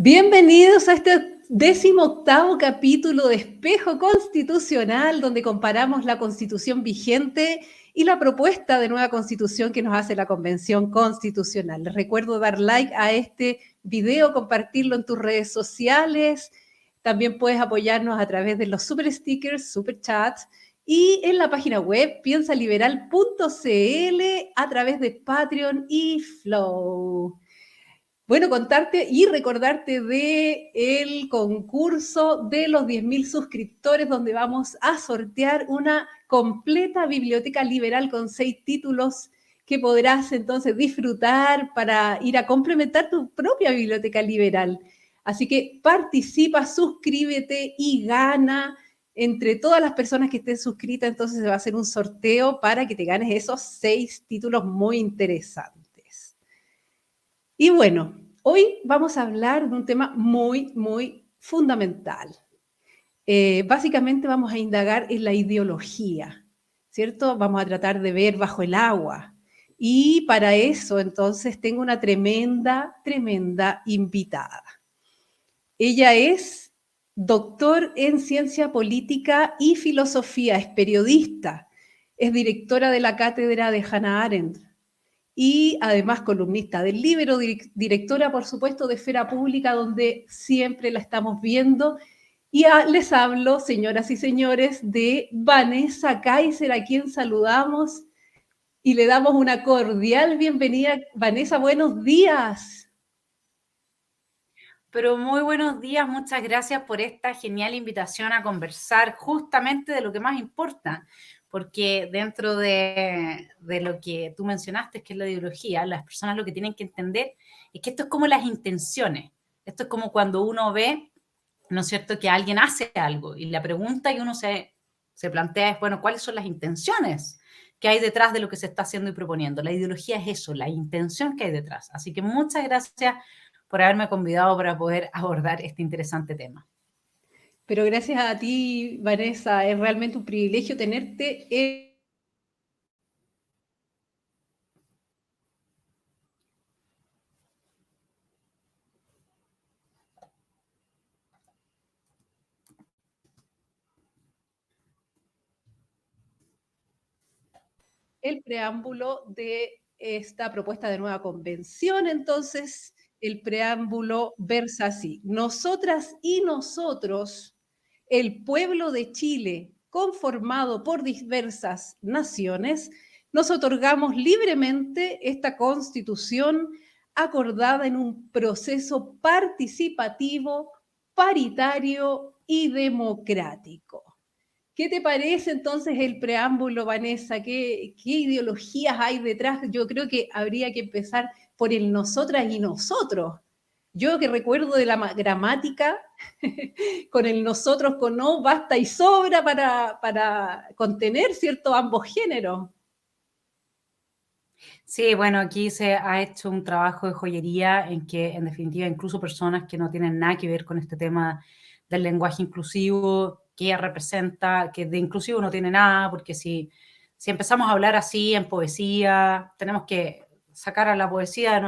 Bienvenidos a este 18º capítulo de Espejo Constitucional, donde comparamos la Constitución vigente y la propuesta de nueva Constitución que nos hace la Convención Constitucional. Les recuerdo dar like a este video, compartirlo en tus redes sociales. También puedes apoyarnos a través de los super stickers, super chats y en la página web piensaliberal.cl a través de Patreon y Flow. Bueno, contarte y recordarte de el concurso de los 10.000 suscriptores, donde vamos a sortear una completa biblioteca liberal con 6 títulos que podrás entonces disfrutar para ir a complementar tu propia biblioteca liberal. Así que participa, suscríbete y gana. Entre todas las personas que estén suscritas, entonces se va a hacer un sorteo para que te ganes esos 6 títulos muy interesantes. Y bueno, hoy vamos a hablar de un tema muy fundamental. Básicamente vamos a indagar en la ideología, ¿cierto? Vamos a tratar de ver bajo el agua. Y para eso, entonces, tengo una tremenda invitada. Ella es doctor en ciencia política y filosofía, es periodista, es directora de la cátedra de Hannah Arendt, y además columnista del Libero, directora, por supuesto, de Esfera Pública, donde siempre la estamos viendo. Y les hablo, señoras y señores, de Vanessa Kaiser, a quien saludamos y le damos una cordial bienvenida. Vanessa, buenos días. Pero muy buenos días, muchas gracias por esta genial invitación a conversar justamente de lo que más importa, porque dentro de lo que tú mencionaste, que es la ideología, las personas lo que tienen que entender es que esto es como las intenciones. Esto es como cuando uno ve, ¿no es cierto?, que alguien hace algo y la pregunta que uno se plantea es, bueno, ¿cuáles son las intenciones que hay detrás de lo que se está haciendo y proponiendo? La ideología es eso, la intención que hay detrás. Así que muchas gracias por haberme convidado para poder abordar este interesante tema. Pero gracias a ti, Vanessa, es realmente un privilegio tenerte el preámbulo de esta propuesta de nueva convención. Entonces, el preámbulo versa así: nosotras y nosotros, el pueblo de Chile, conformado por diversas naciones, nos otorgamos libremente esta constitución acordada en un proceso participativo, paritario y democrático. ¿Qué te parece entonces el preámbulo, Vanessa? ¿Qué ideologías hay detrás? Yo creo que habría que empezar por el nosotras y nosotros. Yo que recuerdo de la gramática, con el nosotros con no basta y sobra para contener, ¿cierto?, ambos géneros. Sí, bueno, aquí se ha hecho un trabajo de joyería en que, en definitiva, incluso personas que no tienen nada que ver con este tema del lenguaje inclusivo, que representa, que de inclusivo no tiene nada, porque si empezamos a hablar así en poesía, tenemos que sacar a la poesía de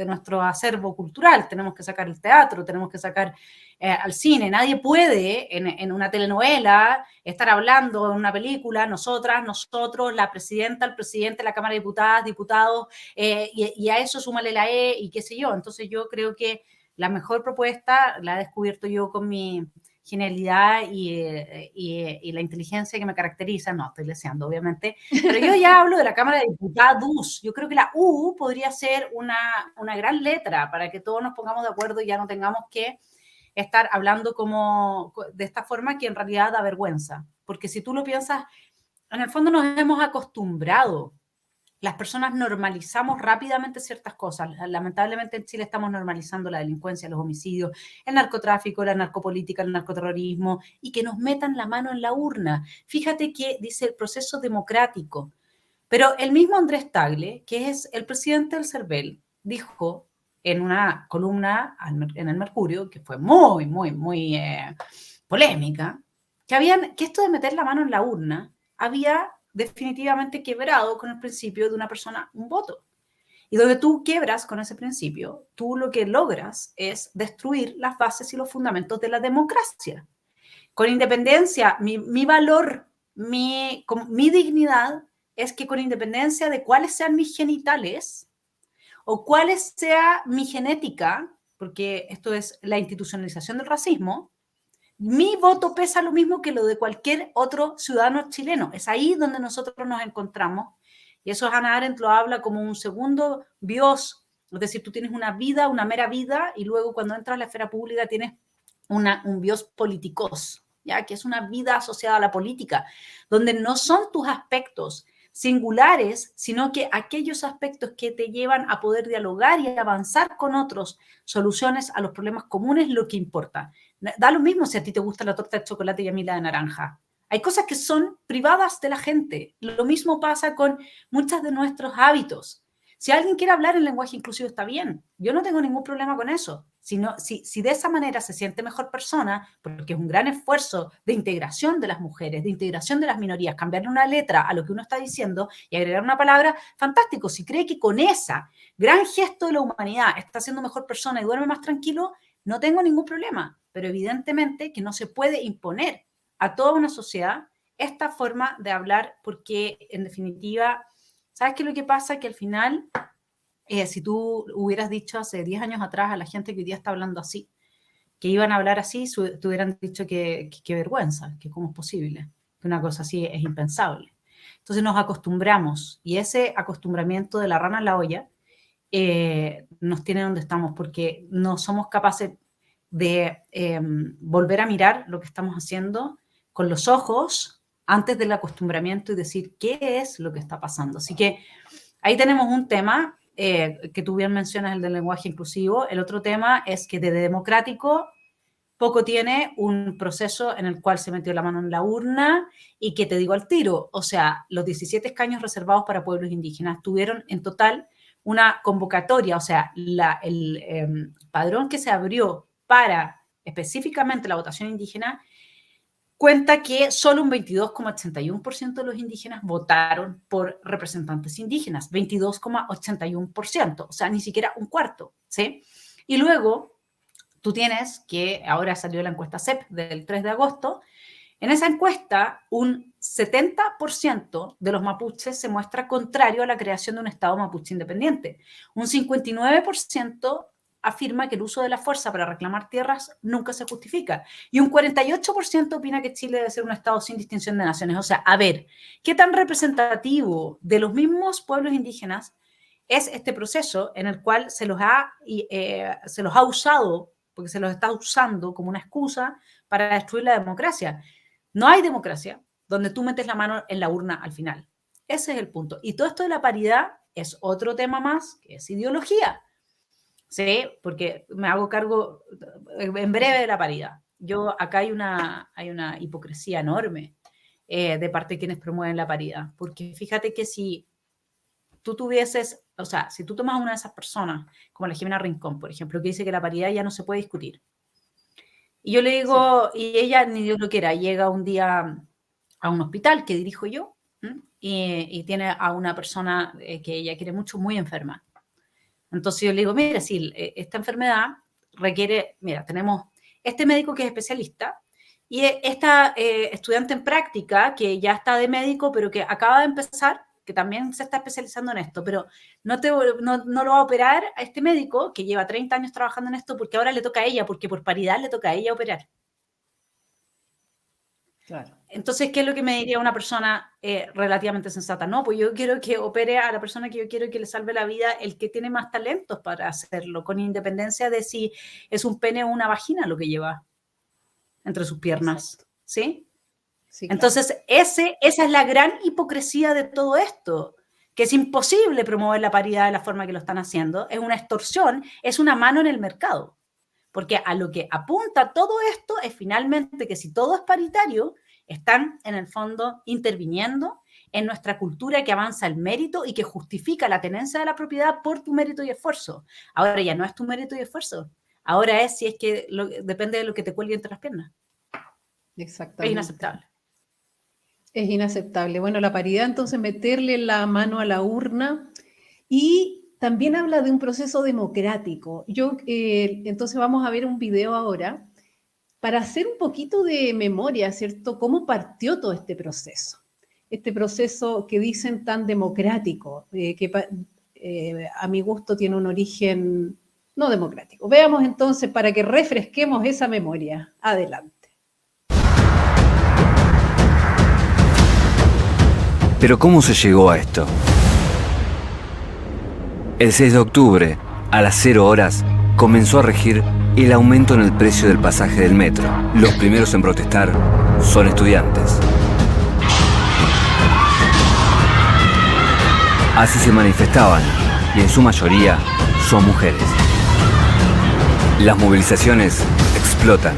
nuestro acervo cultural, tenemos que sacar el teatro, tenemos que sacar al cine. Nadie puede en una telenovela estar hablando en una película, nosotras, nosotros, la presidenta, el presidente, la Cámara de Diputadas, diputados, y a eso súmale la E y qué sé yo. Entonces yo creo que la mejor propuesta la he descubierto yo con mi genialidad y la inteligencia que me caracteriza. No, estoy leseando, obviamente, pero yo ya hablo de la Cámara de Diputados. Yo creo que la U podría ser una gran letra para que todos nos pongamos de acuerdo y ya no tengamos que estar hablando como de esta forma, que en realidad da vergüenza. Porque si tú lo piensas, en el fondo nos hemos acostumbrado. Las personas normalizamos rápidamente ciertas cosas. Lamentablemente en Chile estamos normalizando la delincuencia, los homicidios, el narcotráfico, la narcopolítica, el narcoterrorismo, y que nos metan la mano en la urna. Fíjate que dice el proceso democrático. Pero el mismo Andrés Tagle, que es el presidente del CERVEL, dijo en una columna en el Mercurio, que fue muy polémica, que esto de meter la mano en la urna había definitivamente quebrado con el principio de una persona, un voto. Y donde tú quiebras con ese principio, tú lo que logras es destruir las bases y los fundamentos de la democracia. Con independencia, mi valor, mi dignidad es que con independencia de cuáles sean mis genitales o cuál sea mi genética, porque esto es la institucionalización del racismo, mi voto pesa lo mismo que lo de cualquier otro ciudadano chileno. Es ahí donde nosotros nos encontramos. Y eso Hannah Arendt lo habla como un segundo bios. Es decir, tú tienes una vida, una mera vida, y luego cuando entras a la esfera pública tienes un bios politicos, ¿ya? Que es una vida asociada a la política, donde no son tus aspectos singulares, sino que aquellos aspectos que te llevan a poder dialogar y avanzar con otros soluciones a los problemas comunes, lo que importa. Da lo mismo si a ti te gusta la torta de chocolate y a mí la de naranja. Hay cosas que son privadas de la gente. Lo mismo pasa con muchos de nuestros hábitos. Si alguien quiere hablar en lenguaje inclusivo, está bien. Yo no tengo ningún problema con eso. Si de esa manera se siente mejor persona, porque es un gran esfuerzo de integración de las mujeres, de integración de las minorías, cambiarle una letra a lo que uno está diciendo y agregar una palabra, fantástico. Si cree que con esa gran gesto de la humanidad está siendo mejor persona y duerme más tranquilo, no tengo ningún problema. Pero evidentemente que no se puede imponer a toda una sociedad esta forma de hablar, porque en definitiva, ¿sabes qué es lo que pasa? Que al final, si tú hubieras dicho hace 10 años atrás a la gente que hoy día está hablando así, que iban a hablar así, te hubieran dicho que vergüenza, que cómo es posible, que una cosa así es impensable. Entonces nos acostumbramos, y ese acostumbramiento de la rana a la olla nos tiene donde estamos, porque no somos capaces de volver a mirar lo que estamos haciendo con los ojos antes del acostumbramiento y decir qué es lo que está pasando. Así que ahí tenemos un tema que tú bien mencionas, el del lenguaje inclusivo. El otro tema es que de democrático poco tiene un proceso en el cual se metió la mano en la urna y que te digo al tiro, o sea, los 17 escaños reservados para pueblos indígenas tuvieron en total una convocatoria, o sea, el padrón que se abrió para específicamente la votación indígena cuenta que solo un 22,81% de los indígenas votaron por representantes indígenas, 22,81%, o sea, ni siquiera un cuarto, ¿sí? Y luego tú tienes que, ahora salió la encuesta CEP del 3 de agosto, en esa encuesta un 70% de los mapuches se muestra contrario a la creación de un Estado mapuche independiente. Un 59% afirma que el uso de la fuerza para reclamar tierras nunca se justifica. Y un 48% opina que Chile debe ser un Estado sin distinción de naciones. O sea, a ver, ¿qué tan representativo de los mismos pueblos indígenas es este proceso en el cual se los ha usado, porque se los está usando como una excusa para destruir la democracia? No hay democracia donde tú metes la mano en la urna al final. Ese es el punto. Y todo esto de la paridad es otro tema más, que es ideología. ¿Sí? Porque me hago cargo en breve de la paridad. Acá hay una hipocresía enorme de parte de quienes promueven la paridad. Porque fíjate que si tú tuvieses, o sea, si tú tomas una de esas personas, como la Jimena Rincón, por ejemplo, que dice que la paridad ya no se puede discutir, y yo le digo, sí, y ella, ni Dios lo quiera, llega un día a un hospital que dirijo yo y tiene a una persona que ella quiere mucho, muy enferma. Entonces yo le digo, mira, si esta enfermedad requiere, mira, tenemos este médico que es especialista y esta estudiante en práctica que ya está de médico, pero que acaba de empezar, que también se está especializando en esto, pero no lo va a operar a este médico que lleva 30 años trabajando en esto porque ahora le toca a ella, porque por paridad le toca a ella operar. Claro. Entonces, ¿qué es lo que me diría una persona relativamente sensata? No, pues yo quiero que opere a la persona que yo quiero que le salve la vida el que tiene más talentos para hacerlo, con independencia de si es un pene o una vagina lo que lleva entre sus piernas. Exacto. ¿Sí? Sí, claro. Entonces, esa es la gran hipocresía de todo esto, que es imposible promover la paridad de la forma que lo están haciendo, es una extorsión, es una mano en el mercado. Porque a lo que apunta todo esto es finalmente que si todo es paritario, están en el fondo interviniendo en nuestra cultura que avanza el mérito y que justifica la tenencia de la propiedad por tu mérito y esfuerzo. Ahora ya no es tu mérito y esfuerzo. Ahora es si es que depende de lo que te cuelgue entre las piernas. Exactamente. Es inaceptable. Es inaceptable. Bueno, la paridad, entonces, meterle la mano a la urna y también habla de un proceso democrático. Entonces vamos a ver un video ahora para hacer un poquito de memoria, ¿cierto? ¿Cómo partió todo este proceso? Este proceso que dicen tan democrático, a mi gusto tiene un origen no democrático. Veamos entonces para que refresquemos esa memoria. Adelante. Pero ¿cómo se llegó a esto? El 6 de octubre, a las 0 horas, comenzó a regir el aumento en el precio del pasaje del metro. Los primeros en protestar son estudiantes. Así se manifestaban, y en su mayoría son mujeres. Las movilizaciones explotan.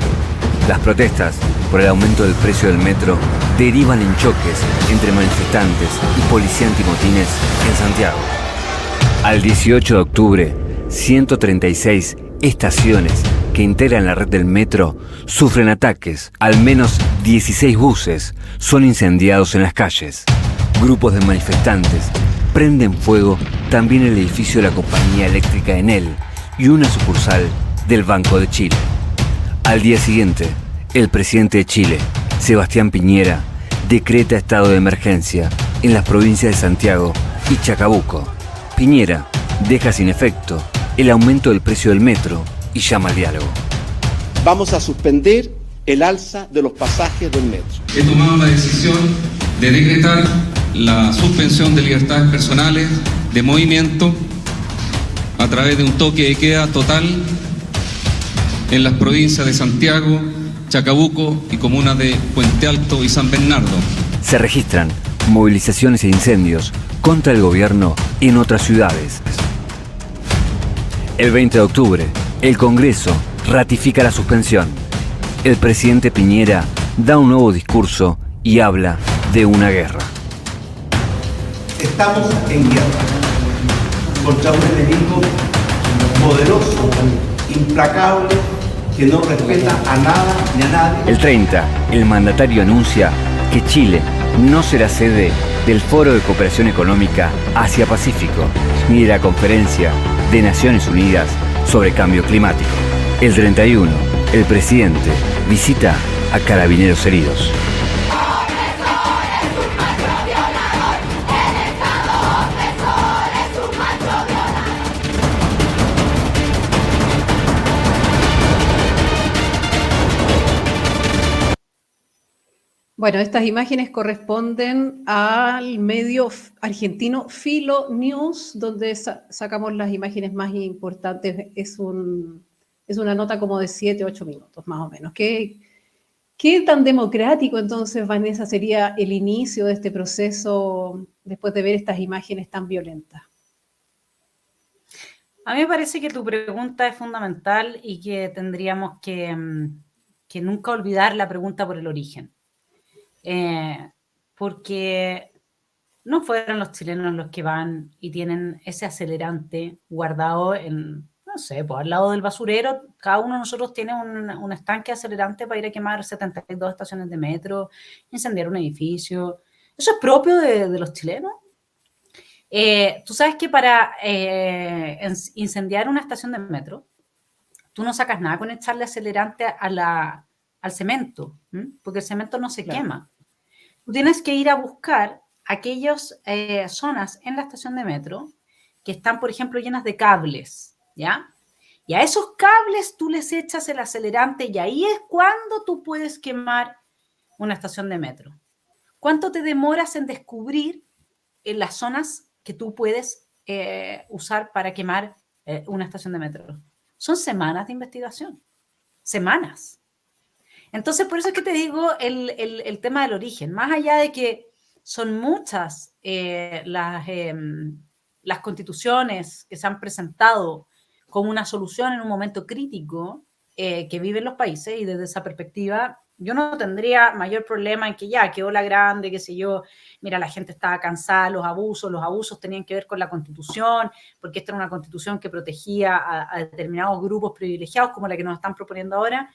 Las protestas por el aumento del precio del metro derivan en choques entre manifestantes y policía antimotines en Santiago. Al 18 de octubre, 136 estaciones que integran la red del metro sufren ataques. Al menos 16 buses son incendiados en las calles. Grupos de manifestantes prenden fuego también el edificio de la compañía eléctrica Enel y una sucursal del Banco de Chile. Al día siguiente, el presidente de Chile, Sebastián Piñera, decreta estado de emergencia en las provincias de Santiago y Chacabuco. Piñera deja sin efecto el aumento del precio del metro y llama al diálogo. Vamos a suspender el alza de los pasajes del metro. He tomado la decisión de decretar la suspensión de libertades personales, de movimiento, a través de un toque de queda total en las provincias de Santiago, Chacabuco y comunas de Puente Alto y San Bernardo. Se registran movilizaciones e incendios contra el gobierno en otras ciudades. El 20 de octubre, el Congreso ratifica la suspensión. El presidente Piñera da un nuevo discurso y habla de una guerra. Estamos en guerra contra un enemigo poderoso, implacable, que no respeta a nada ni a nadie. El 30, el mandatario anuncia que Chile no será sede del Foro de Cooperación Económica Asia-Pacífico ni de la Conferencia de Naciones Unidas sobre Cambio Climático. El 31, el presidente visita a carabineros heridos. Bueno, estas imágenes corresponden al medio argentino Filo News, donde sacamos las imágenes más importantes. Es una nota como de 7, 8 minutos, más o menos. ¿Qué tan democrático entonces, Vanessa, sería el inicio de este proceso después de ver estas imágenes tan violentas? A mí me parece que tu pregunta es fundamental y que tendríamos que nunca olvidar la pregunta por el origen. Porque no fueron los chilenos los que van y tienen ese acelerante guardado en, no sé, pues al lado del basurero. Cada uno de nosotros tiene un estanque acelerante para ir a quemar 72 estaciones de metro, incendiar un edificio. ¿Eso es propio de los chilenos? Tú sabes que para incendiar una estación de metro, tú no sacas nada con echarle acelerante al cemento, porque el cemento no se quema. Tú tienes que ir a buscar aquellas zonas en la estación de metro que están, por ejemplo, llenas de cables, ¿ya? Y a esos cables tú les echas el acelerante y ahí es cuando tú puedes quemar una estación de metro. ¿Cuánto te demoras en descubrir las zonas que tú puedes usar para quemar una estación de metro? Son semanas de investigación, semanas. Entonces, por eso es que te digo el tema del origen. Más allá de que son muchas las constituciones que se han presentado como una solución en un momento crítico que viven los países, y desde esa perspectiva yo no tendría mayor problema en que ya quedó la grande, qué sé yo, mira, la gente estaba cansada, los abusos tenían que ver con la Constitución, porque esta era una Constitución que protegía a determinados grupos privilegiados como la que nos están proponiendo ahora.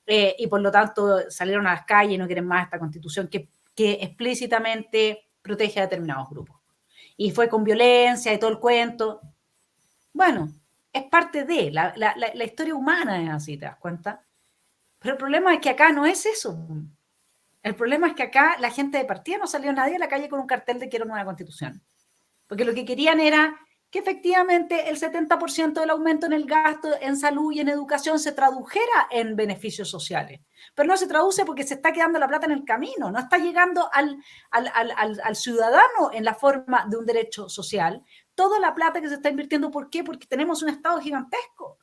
Y por lo tanto salieron a las calles y no quieren más esta Constitución que explícitamente protege a determinados grupos. Y fue con violencia y todo el cuento. Bueno, es parte de la historia humana, es así, ¿te das cuenta? Pero el problema es que acá no es eso. El problema es que acá la gente de partida no salió nadie a la calle con un cartel de quiero nueva constitución. Porque lo que querían era que efectivamente el 70% del aumento en el gasto en salud y en educación se tradujera en beneficios sociales. Pero no se traduce porque se está quedando la plata en el camino, no está llegando al ciudadano en la forma de un derecho social. Toda la plata que se está invirtiendo, ¿por qué? Porque tenemos un Estado gigantesco.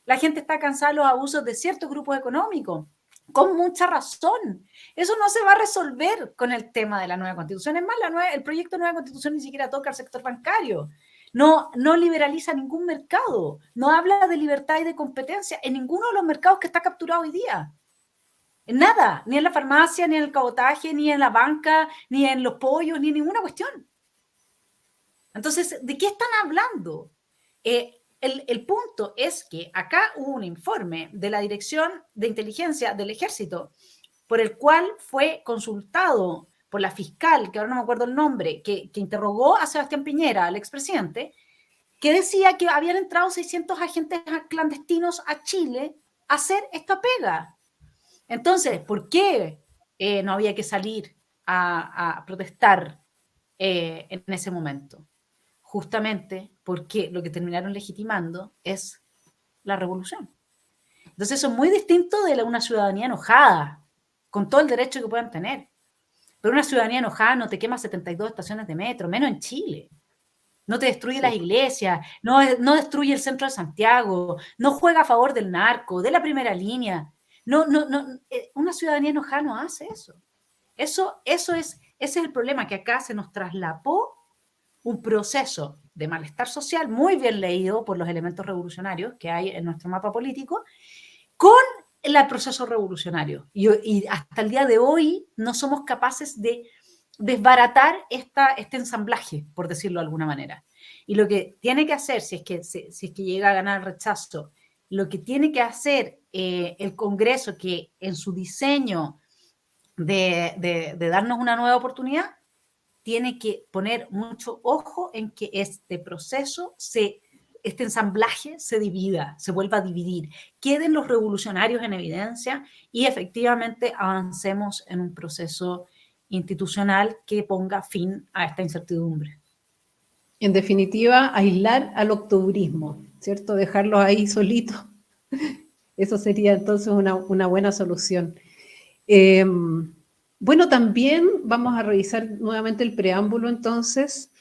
La gente está cansada de los abusos de ciertos grupos económicos, con mucha razón. Eso no se va a resolver con el tema de la nueva constitución. Es más, el proyecto de nueva constitución ni siquiera toca al sector bancario. No liberaliza ningún mercado. No habla de libertad y de competencia en ninguno de los mercados que está capturado hoy día. En nada, ni en la farmacia, ni en el cabotaje, ni en la banca, ni en los pollos, ni en ninguna cuestión. Entonces, ¿de qué están hablando? El punto es que acá hubo un informe de la Dirección de Inteligencia del Ejército por el cual fue consultado por la fiscal, que ahora no me acuerdo el nombre, que interrogó a Sebastián Piñera, al expresidente, que decía que habían entrado 600 agentes clandestinos a Chile a hacer esta pega. Entonces, ¿por qué no había que salir a protestar en ese momento? Justamente porque lo que terminaron legitimando es la revolución. Entonces eso es muy distinto de una ciudadanía enojada, con todo el derecho que puedan tener. Pero una ciudadanía enojada no te quema 72 estaciones de metro, menos en Chile. No te destruye las iglesias, no destruye el centro de Santiago, no juega a favor del narco, de la primera línea. Una ciudadanía enojada no hace eso. Ese es el problema, que acá se nos traslapó un proceso de malestar social muy bien leído por los elementos revolucionarios que hay en nuestro mapa político, con el proceso revolucionario. Y hasta el día de hoy no somos capaces de desbaratar este ensamblaje, por decirlo de alguna manera. Y lo que tiene que hacer, si es que llega a ganar el rechazo, lo que tiene que hacer el Congreso, que en su diseño de darnos una nueva oportunidad, tiene que poner mucho ojo en que este proceso, este ensamblaje se divida, se vuelva a dividir, queden los revolucionarios en evidencia y efectivamente avancemos en un proceso institucional que ponga fin a esta incertidumbre. En definitiva, aislar al octubrismo, ¿cierto? Dejarlos ahí solitos. Eso sería entonces una buena solución. Bueno, también vamos a revisar nuevamente el preámbulo entonces.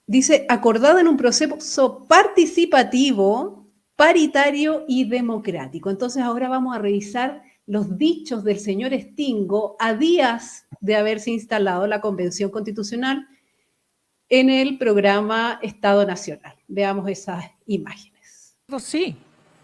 Dice, acordado en un proceso participativo, paritario y democrático. Entonces ahora vamos a revisar los dichos del señor Stingo a días de haberse instalado la Convención Constitucional en el programa Estado Nacional. Veamos esas imágenes. Sí,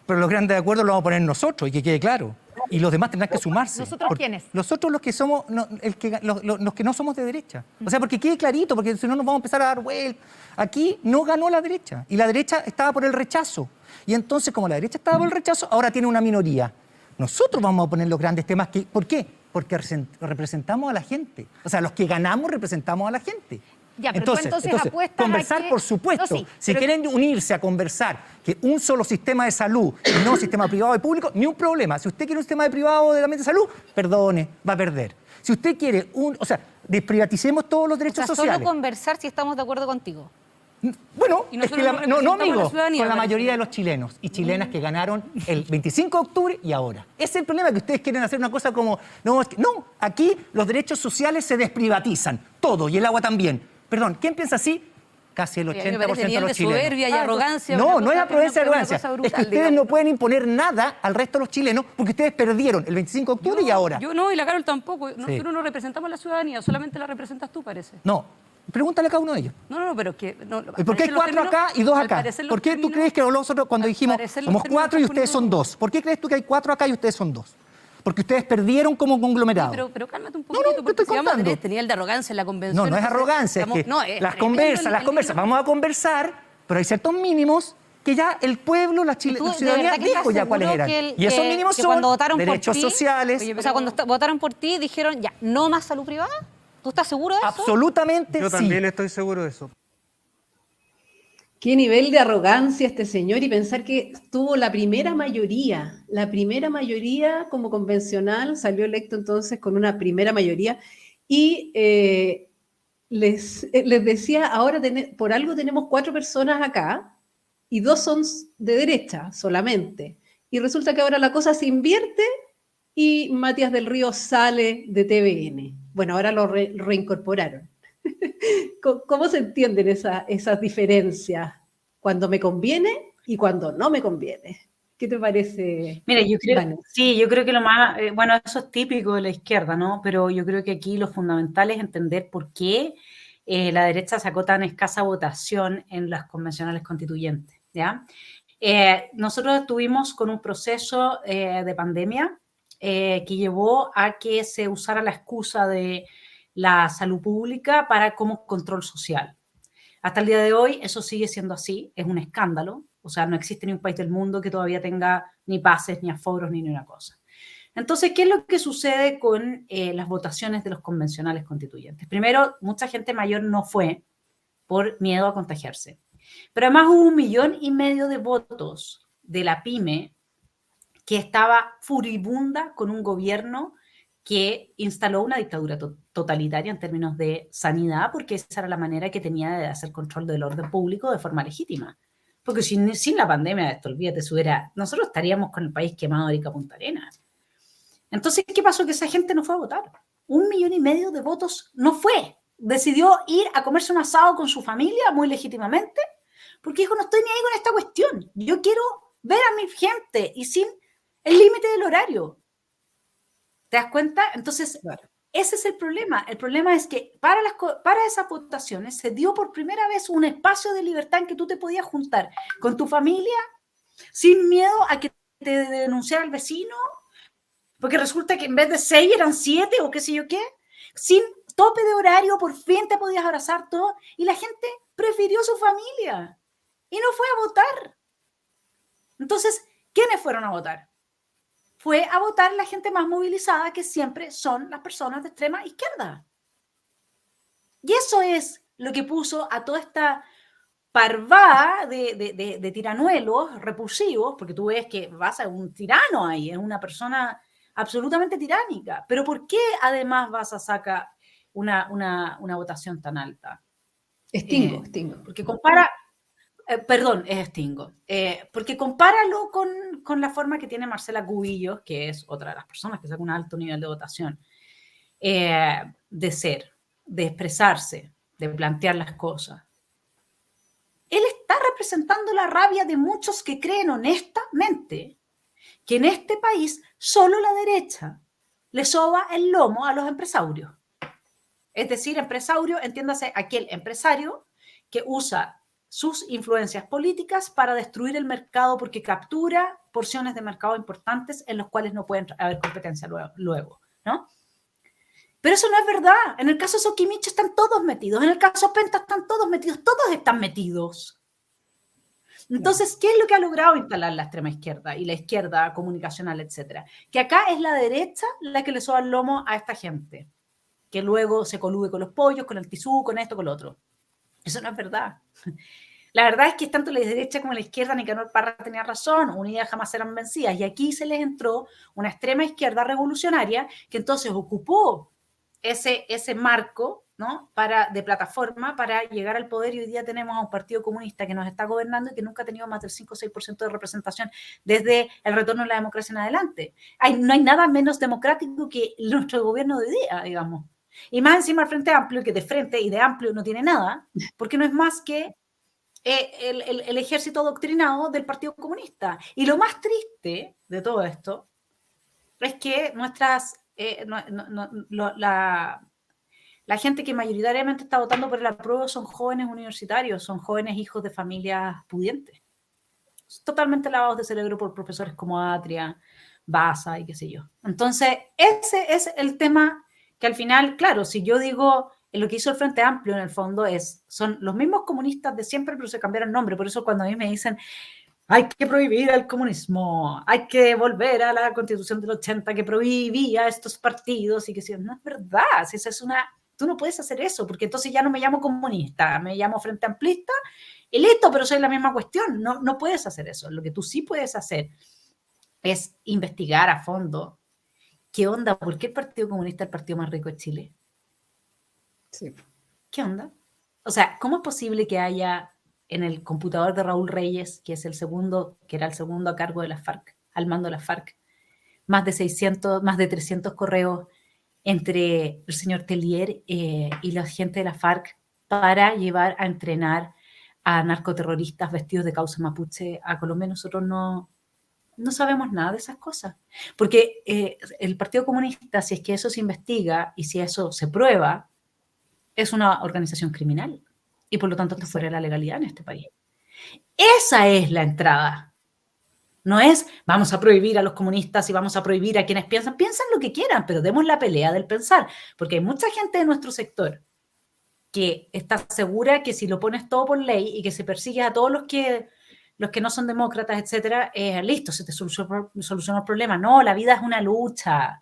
pero los grandes acuerdos los vamos a poner nosotros y que quede claro. Y los demás tendrán que sumarse. ¿Nosotros quiénes? Nosotros los que somos, los que no somos de derecha. O sea, porque quede clarito, porque si no nos vamos a empezar a dar vueltas. Aquí no ganó la derecha, y la derecha estaba por el rechazo. Y entonces, como la derecha estaba por el rechazo, ahora tiene una minoría. Nosotros vamos a poner los grandes temas. ¿Por qué? Porque representamos a la gente. O sea, los que ganamos representamos a la gente. Ya, pero entonces apuestas conversar, a que... por supuesto. No, sí, si quieren unirse a conversar que un solo sistema de salud y no sistema privado y público, ni un problema. Si usted quiere un sistema de privado de salud, perdone, va a perder. Si usted quiere desprivaticemos todos los derechos sociales. Solo conversar si estamos de acuerdo contigo. Bueno, es que no amigo, con la mayoría parece. de los chilenos y chilenas que ganaron el 25 de octubre y ahora. Ese es el problema, que ustedes quieren hacer una cosa como... No, aquí los derechos sociales se desprivatizan, todo, y el agua también. Perdón, ¿quién piensa así? Casi el 80% de los chilenos. Soberbia y arrogancia. No es arrogancia y arrogancia. Es que ustedes no pueden imponer nada al resto de los chilenos porque ustedes perdieron el 25 de octubre y ahora. Yo no, y la Carol tampoco. Nosotros no representamos a la ciudadanía, solamente la representas tú, parece. No, pregúntale a cada uno de ellos. No, pero que... ¿Y por qué hay 4 acá y 2 acá? ¿Por qué tú crees que nosotros cuando dijimos somos 4 y ustedes son 2? ¿Por qué crees tú que hay 4 acá y ustedes son 2? Porque ustedes perdieron como conglomerado. Pero cálmate un poquito, no, porque estoy contando. tenía el de arrogancia en la convención. No es arrogancia, es que las conversas. Vamos a conversar, pero hay ciertos mínimos que ya el pueblo, la ciudadanía dijo ya cuáles eran. Y esos mínimos son derechos sociales. O sea, cuando votaron por ti, dijeron, ya, ¿no más salud privada? ¿Tú estás seguro de eso? Absolutamente sí. Yo también estoy seguro de eso. Qué nivel de arrogancia este señor, y pensar que tuvo la primera mayoría como convencional, salió electo entonces con una primera mayoría, y les decía, ahora por algo tenemos 4 personas acá, y 2 son de derecha solamente, y resulta que ahora la cosa se invierte, y Matías del Río sale de TVN. Bueno, ahora lo reincorporaron. ¿Cómo se entienden esas diferencias? Cuando me conviene y cuando no me conviene. ¿Qué te parece? Mira, yo creo que lo más, bueno, eso es típico de la izquierda, ¿no? Pero yo creo que aquí lo fundamental es entender por qué la derecha sacó tan escasa votación en las convencionales constituyentes, ¿ya? Nosotros estuvimos con un proceso de pandemia que llevó a que se usara la excusa de la salud pública para como control social. Hasta el día de hoy eso sigue siendo así, es un escándalo, o sea, no existe ni un país del mundo que todavía tenga ni pases, ni aforos, ni una cosa. Entonces, ¿qué es lo que sucede con las votaciones de los convencionales constituyentes? Primero, mucha gente mayor no fue por miedo a contagiarse, pero además hubo 1,5 millones de votos de la PYME que estaba furibunda con un gobierno que instaló una dictadura totalitaria en términos de sanidad, porque esa era la manera que tenía de hacer control del orden público de forma legítima. Porque sin la pandemia, esto, olvídate, nosotros estaríamos con el país quemado de Ica Punta Arenas. Entonces, ¿qué pasó? Que esa gente no fue a votar. 1,5 millones de votos no fue. Decidió ir a comerse un asado con su familia, muy legítimamente, porque dijo, no estoy ni ahí con esta cuestión. Yo quiero ver a mi gente y sin el límite del horario. ¿Te das cuenta? Entonces, claro, ese es el problema. El problema es que para esas votaciones se dio por primera vez un espacio de libertad en que tú te podías juntar con tu familia sin miedo a que te denunciara el vecino, porque resulta que en vez de 6 eran 7 o qué sé yo qué, sin tope de horario, por fin te podías abrazar todo, y la gente prefirió su familia y no fue a votar. Entonces, ¿quiénes fueron a votar? Fue a votar la gente más movilizada, que siempre son las personas de extrema izquierda. Y eso es lo que puso a toda esta parvada de tiranuelos repulsivos, porque tú ves que vas a un tirano ahí, es una persona absolutamente tiránica. Pero ¿por qué además vas a sacar una votación tan alta? Stingo. Porque compara... Perdón, es Stingo. Porque compáralo con la forma que tiene Marcela Cubillos, que es otra de las personas que saca un alto nivel de votación, de ser, de expresarse, de plantear las cosas. Él está representando la rabia de muchos que creen honestamente que en este país solo la derecha le soba el lomo a los empresarios. Es decir, empresario, entiéndase, aquel empresario que usa sus influencias políticas para destruir el mercado porque captura porciones de mercado importantes en los cuales no pueden haber competencia luego, ¿no? Pero eso no es verdad. En el caso de Soquimich están todos metidos, en el caso de Penta están todos metidos, todos están metidos. Entonces, ¿qué es lo que ha logrado instalar la extrema izquierda y la izquierda comunicacional, etcétera? Que acá es la derecha la que le soba el lomo a esta gente, que luego se colude con los pollos, con el tisú, con esto, con lo otro. Eso no es verdad. La verdad es que tanto la derecha como la izquierda, Nicanor Parra tenía razón, unidas jamás serán vencidas. Y aquí se les entró una extrema izquierda revolucionaria que entonces ocupó ese marco, ¿no? de plataforma para llegar al poder, y hoy día tenemos a un partido comunista que nos está gobernando y que nunca ha tenido más del 5 o 6% de representación desde el retorno de la democracia en adelante. No hay nada menos democrático que nuestro gobierno de día, digamos. Y más encima el Frente Amplio, que de frente y de amplio no tiene nada, porque no es más que el ejército adoctrinado del Partido Comunista. Y lo más triste de todo esto es que la gente que mayoritariamente está votando por el apruebo son jóvenes universitarios, son jóvenes hijos de familias pudientes, totalmente lavados de cerebro por profesores como Atria, Baza y qué sé yo. Entonces, ese es el tema que al final, claro, si yo digo lo que hizo el Frente Amplio en el fondo son los mismos comunistas de siempre, pero se cambiaron el nombre. Por eso cuando a mí me dicen hay que prohibir el comunismo, hay que volver a la Constitución del 80 que prohibía estos partidos y que si no es verdad, si esa es una Tú no puedes hacer eso, porque entonces ya no me llamo comunista, me llamo Frente Amplista, y listo, pero soy la misma cuestión. No, no puedes hacer eso. Lo que tú sí puedes hacer es investigar a fondo qué onda, ¿por qué el Partido Comunista es el partido más rico de Chile? Sí. ¿Qué onda? O sea, ¿cómo es posible que haya en el computador de Raúl Reyes, que es el segundo, que era el segundo a cargo de la FARC, al mando de la FARC, más de 300 correos entre el señor Tellier y la gente de la FARC para llevar a entrenar a narcoterroristas vestidos de causa mapuche a Colombia? Nosotros no sabemos nada de esas cosas. Porque el Partido Comunista, si es que eso se investiga y si eso se prueba, es una organización criminal. Y por lo tanto está fuera de la legalidad en este país. Esa es la entrada. No es vamos a prohibir a los comunistas y vamos a prohibir a quienes piensan. Piensan lo que quieran, pero demos la pelea del pensar. Porque hay mucha gente de nuestro sector que está segura que si lo pones todo por ley y que se persigue a todos los que no son demócratas, etcétera, listo, se te soluciona el problema. No, la vida es una lucha.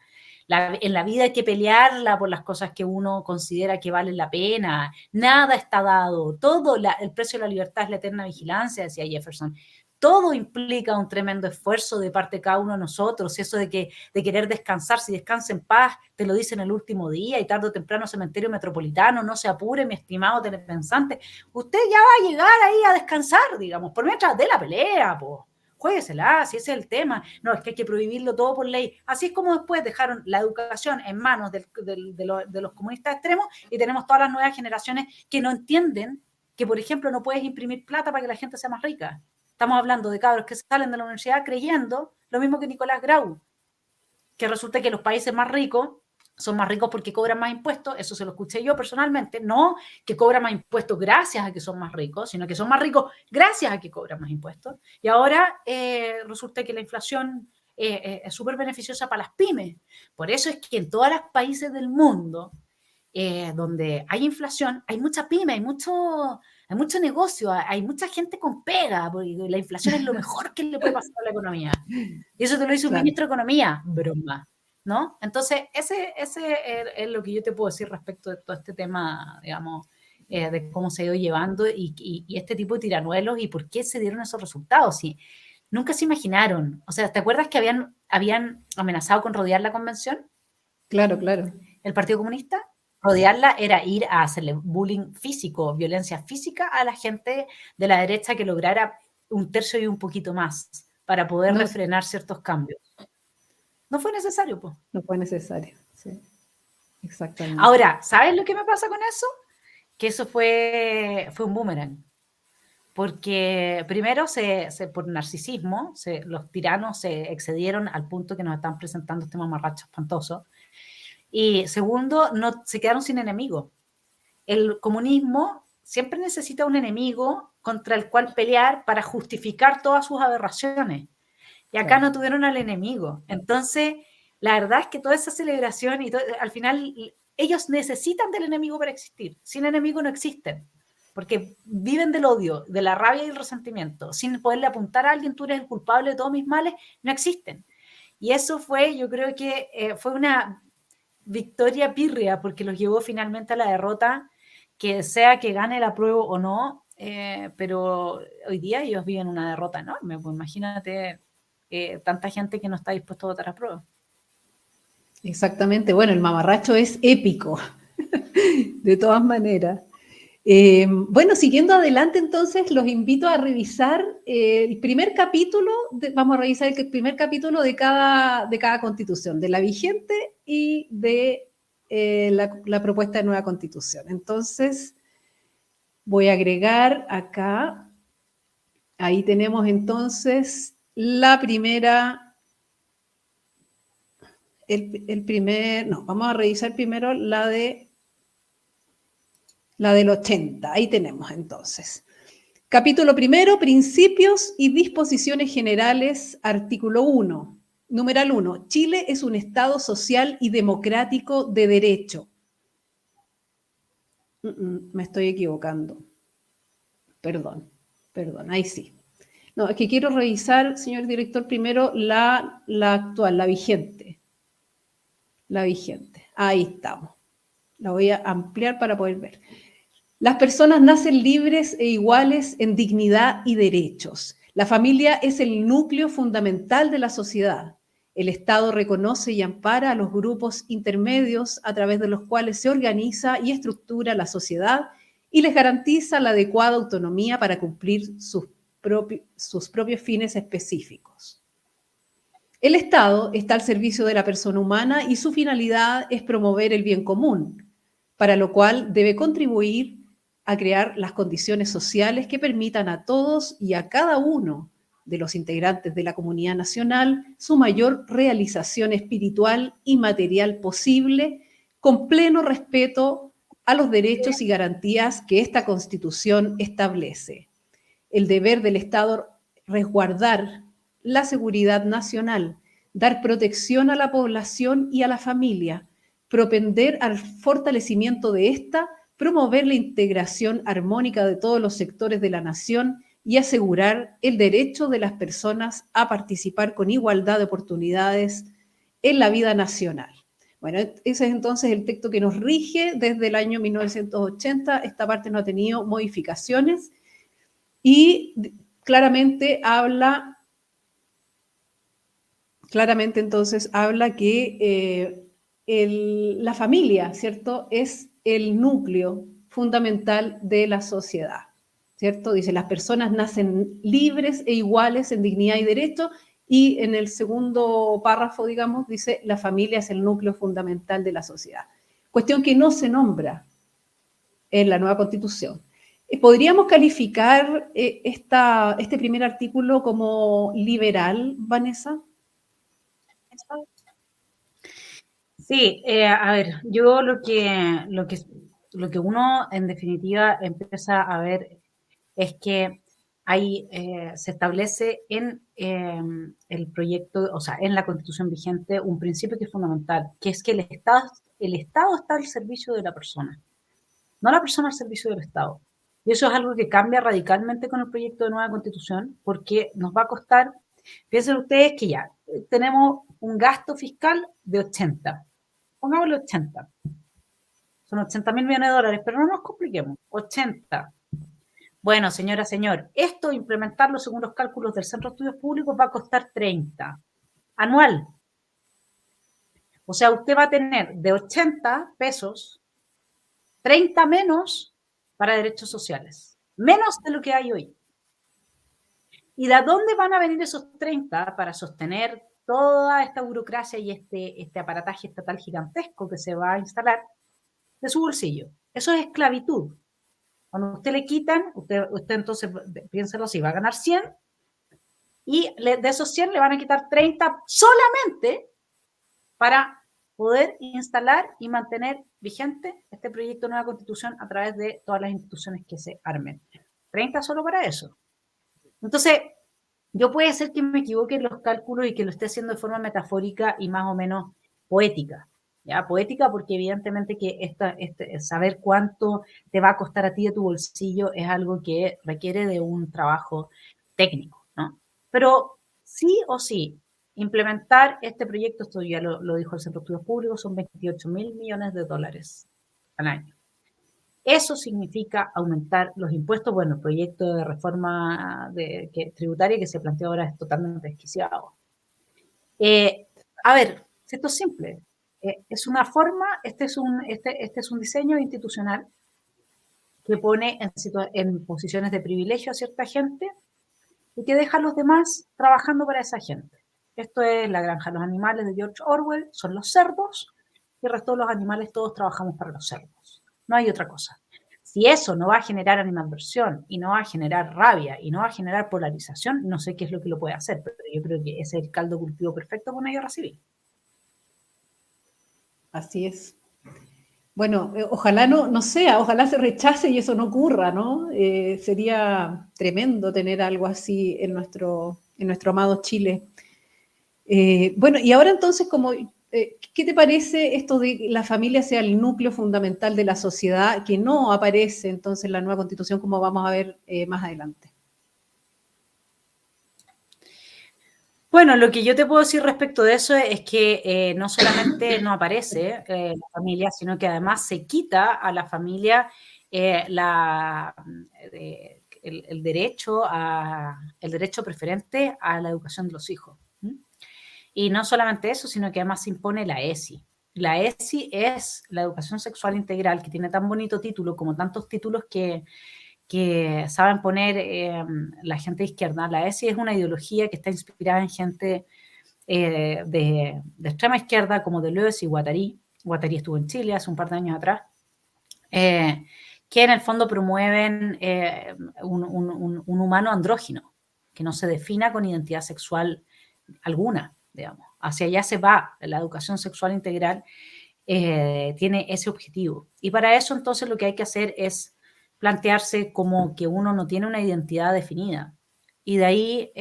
En la vida hay que pelearla por las cosas que uno considera que valen la pena. Nada está dado. Todo, el precio de la libertad es la eterna vigilancia, decía Jefferson. Todo implica un tremendo esfuerzo de parte de cada uno de nosotros. Eso de querer descansar, si descansa en paz, te lo dicen el último día y tarde o temprano cementerio metropolitano. No se apure, mi estimado telepensante. Usted ya va a llegar ahí a descansar, digamos, por mientras de la pelea, pues. Juéguesela, si ese es el tema. No, es que hay que prohibirlo todo por ley. Así es como después dejaron la educación en manos de los comunistas extremos y tenemos todas las nuevas generaciones que no entienden que, por ejemplo, no puedes imprimir plata para que la gente sea más rica. Estamos hablando de cabros que salen de la universidad creyendo lo mismo que Nicolás Grau, que resulta que los países más ricos son más ricos porque cobran más impuestos. Eso se lo escuché yo personalmente. No que cobran más impuestos gracias a que son más ricos, sino que son más ricos gracias a que cobran más impuestos. Y ahora resulta que la inflación es súper beneficiosa para las pymes. Por eso es que en todos los países del mundo donde hay inflación, hay mucha pyme, hay mucho negocio, hay mucha gente con pega, porque la inflación es lo mejor que le puede pasar a la economía. Y eso te lo dice un ministro de Economía, broma, ¿no? Entonces, ese es lo que yo te puedo decir respecto de todo este tema, digamos, de cómo se ha ido llevando y este tipo de tiranuelos y por qué se dieron esos resultados. Sí, nunca se imaginaron. O sea, ¿te acuerdas que habían amenazado con rodear la convención? Claro, claro. El Partido Comunista. Rodearla era ir a hacerle bullying físico, violencia física a la gente de la derecha que lograra un tercio y un poquito más para poder refrenar ciertos cambios. No fue necesario, pues. No fue necesario, sí. Exactamente. Ahora, ¿sabes lo que me pasa con eso? Que eso fue un boomerang. Porque primero, por narcisismo, los tiranos se excedieron al punto que nos están presentando este mamarracho espantoso. Y segundo, se quedaron sin enemigo. El comunismo siempre necesita un enemigo contra el cual pelear para justificar todas sus aberraciones. Y acá no tuvieron al enemigo. Entonces, la verdad es que toda esa celebración y todo, al final, ellos necesitan del enemigo para existir. Sin enemigo no existen. Porque viven del odio, de la rabia y el resentimiento. Sin poderle apuntar a alguien, tú eres el culpable de todos mis males, no existen. Y eso fue, yo creo que fue una victoria pírrea, porque los llevó finalmente a la derrota, que sea que gane la prueba o no, pero hoy día ellos viven una derrota enorme. Pues imagínate tanta gente que no está dispuesta a votar a prueba. Exactamente, bueno, el mamarracho es épico, de todas maneras. Bueno, siguiendo adelante, entonces, los invito a revisar el primer capítulo, vamos a revisar el primer capítulo de cada constitución, de la vigente y de la propuesta de nueva constitución. Entonces, voy a agregar acá, ahí tenemos entonces la primera, vamos a revisar primero la del 80, ahí tenemos entonces. Capítulo primero, principios y disposiciones generales, artículo 1. Numeral 1, Chile es un Estado social y democrático de derecho. Me estoy equivocando. Perdón, ahí sí. No, es que quiero revisar, señor director, primero la actual, la vigente. La vigente, ahí estamos. La voy a ampliar para poder ver. Las personas nacen libres e iguales en dignidad y derechos. La familia es el núcleo fundamental de la sociedad. El Estado reconoce y ampara a los grupos intermedios a través de los cuales se organiza y estructura la sociedad y les garantiza la adecuada autonomía para cumplir sus propios fines específicos. El Estado está al servicio de la persona humana y su finalidad es promover el bien común, para lo cual debe contribuir a crear las condiciones sociales que permitan a todos y a cada uno de los integrantes de la comunidad nacional su mayor realización espiritual y material posible, con pleno respeto a los derechos y garantías que esta Constitución establece. El deber del Estado resguardar la seguridad nacional, dar protección a la población y a la familia, propender al fortalecimiento de esta, promover la integración armónica de todos los sectores de la nación y asegurar el derecho de las personas a participar con igualdad de oportunidades en la vida nacional. Bueno, ese es entonces el texto que nos rige desde el año 1980. Esta parte no ha tenido modificaciones y claramente entonces habla que la familia, ¿cierto?, es el núcleo fundamental de la sociedad, ¿cierto? Dice, las personas nacen libres e iguales en dignidad y derecho, y en el segundo párrafo, digamos, dice, la familia es el núcleo fundamental de la sociedad. Cuestión que no se nombra en la nueva Constitución. ¿Podríamos calificar este primer artículo como liberal, Vanessa? Sí, a ver, yo lo que uno en definitiva empieza a ver es que se establece en el proyecto, o sea, en la Constitución vigente, un principio que es fundamental, que es que el Estado está al servicio de la persona, no la persona al servicio del Estado. Y eso es algo que cambia radicalmente con el proyecto de nueva Constitución, porque nos va a costar, piensen ustedes que ya tenemos un gasto fiscal de 80, pongámosle 80, son 80.000 millones de dólares, pero no nos compliquemos, 80. Bueno, señora, señor, esto, implementarlo según los cálculos del Centro de Estudios Públicos, va a costar 30 anual. O sea, usted va a tener de 80 pesos, 30 menos para derechos sociales, menos de lo que hay hoy. ¿Y de dónde van a venir esos 30 para sostener toda esta burocracia y este aparataje estatal gigantesco que se va a instalar? De su bolsillo. Eso es esclavitud. Cuando usted le quitan, usted entonces, piénselo así, va a ganar 100 y de esos 100 le van a quitar 30 solamente para poder instalar y mantener vigente este proyecto de nueva Constitución a través de todas las instituciones que se armen. 30 solo para eso. Entonces, yo puede ser que me equivoque en los cálculos y que lo esté haciendo de forma metafórica y más o menos poética. ¿Ya? Poética porque evidentemente que saber cuánto te va a costar a ti de tu bolsillo es algo que requiere de un trabajo técnico, ¿no? Pero sí o sí, implementar este proyecto, esto ya lo dijo el Centro de Estudios Públicos, son 28.000 millones de dólares al año. Eso significa aumentar los impuestos. Bueno, el proyecto de reforma tributaria que se plantea ahora es totalmente desquiciado. A ver, esto es simple. Es una forma, este es un diseño institucional que pone en posiciones de privilegio a cierta gente y que deja a los demás trabajando para esa gente. Esto es La granja de los animales de George Orwell, son los cerdos, y el resto de los animales todos trabajamos para los cerdos. No hay otra cosa. Si eso no va a generar animadversión y no va a generar rabia y no va a generar polarización, no sé qué es lo que lo puede hacer, pero yo creo que ese es el caldo cultivo perfecto para una guerra civil. Así es. Bueno, ojalá no sea, ojalá se rechace y eso no ocurra, ¿no? Sería tremendo tener algo así en nuestro amado Chile. Bueno, y ahora entonces, ¿qué te parece esto de que la familia sea el núcleo fundamental de la sociedad, que no aparece entonces en la nueva Constitución, como vamos a ver más adelante? Bueno, lo que yo te puedo decir respecto de eso es que no solamente no aparece la familia, sino que además se quita a la familia el derecho preferente a la educación de los hijos. Y no solamente eso, sino que además se impone la ESI. La ESI es la educación sexual integral, que tiene tan bonito título como tantos títulos que saben poner la gente de izquierda. La ESI es una ideología que está inspirada en gente de extrema izquierda, como Deleuze y Guattari. Guattari estuvo en Chile hace un par de años atrás, que en el fondo promueven un humano andrógino, que no se defina con identidad sexual alguna, digamos. Hacia allá se va. La educación sexual integral tiene ese objetivo. Y para eso entonces lo que hay que hacer es plantearse como que uno no tiene una identidad definida. Y de ahí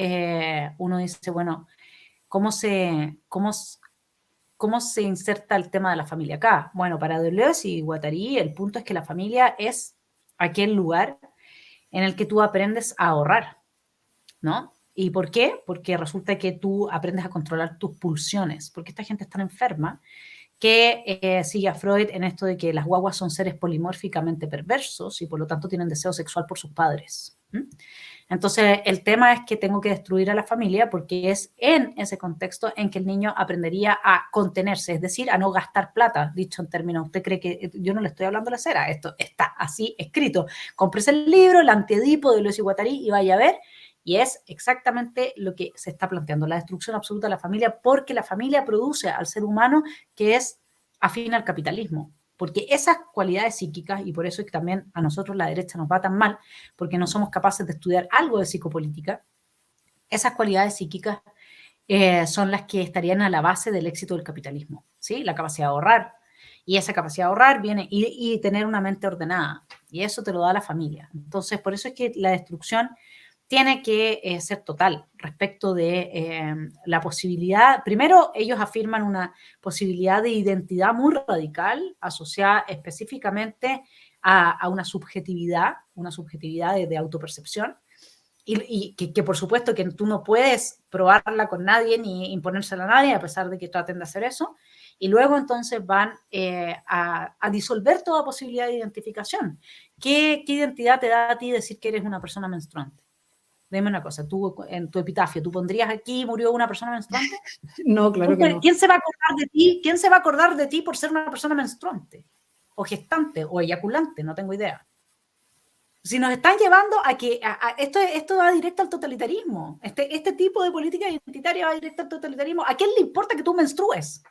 uno dice, bueno, ¿cómo se inserta el tema de la familia acá? Bueno, para Deleuze y Guattari el punto es que la familia es aquel lugar en el que tú aprendes a ahorrar, ¿no? ¿Y por qué? Porque resulta que tú aprendes a controlar tus pulsiones, porque esta gente está enferma, que sigue a Freud en esto de que las guaguas son seres polimórficamente perversos y por lo tanto tienen deseo sexual por sus padres. Entonces, el tema es que tengo que destruir a la familia porque es en ese contexto en que el niño aprendería a contenerse, es decir, a no gastar plata, dicho en términos, ¿usted cree que yo no le estoy hablando de la cera? Esto está así escrito. Cómprese el libro, el Antiedipo de Deleuze y Guattari y vaya a ver. Y es exactamente lo que se está planteando, la destrucción absoluta de la familia, porque la familia produce al ser humano que es afín al capitalismo. Porque esas cualidades psíquicas, y por eso es que también a nosotros la derecha nos va tan mal, porque no somos capaces de estudiar algo de psicopolítica, esas cualidades psíquicas son las que estarían a la base del éxito del capitalismo, ¿sí? La capacidad de ahorrar. Y esa capacidad de ahorrar viene y tener una mente ordenada. Y eso te lo da la familia. Entonces, por eso es que la destrucción tiene que ser total respecto de la posibilidad. Primero, ellos afirman una posibilidad de identidad muy radical asociada específicamente a una subjetividad de autopercepción, y que por supuesto que tú no puedes probarla con nadie ni imponérsela a nadie, a pesar de que traten de hacer eso. Y luego entonces van a disolver toda posibilidad de identificación. ¿Qué identidad te da a ti decir que eres una persona menstruante? Dime una cosa, tú en tu epitafio, ¿tú pondrías aquí murió una persona menstruante? No, claro que no. ¿Quién se va a acordar de ti? ¿Quién se va a acordar de ti por ser una persona menstruante? O gestante, o eyaculante, no tengo idea. Si nos están llevando a que esto va directo al totalitarismo. Este tipo de política identitaria va directo al totalitarismo. ¿A quién le importa que tú menstrues?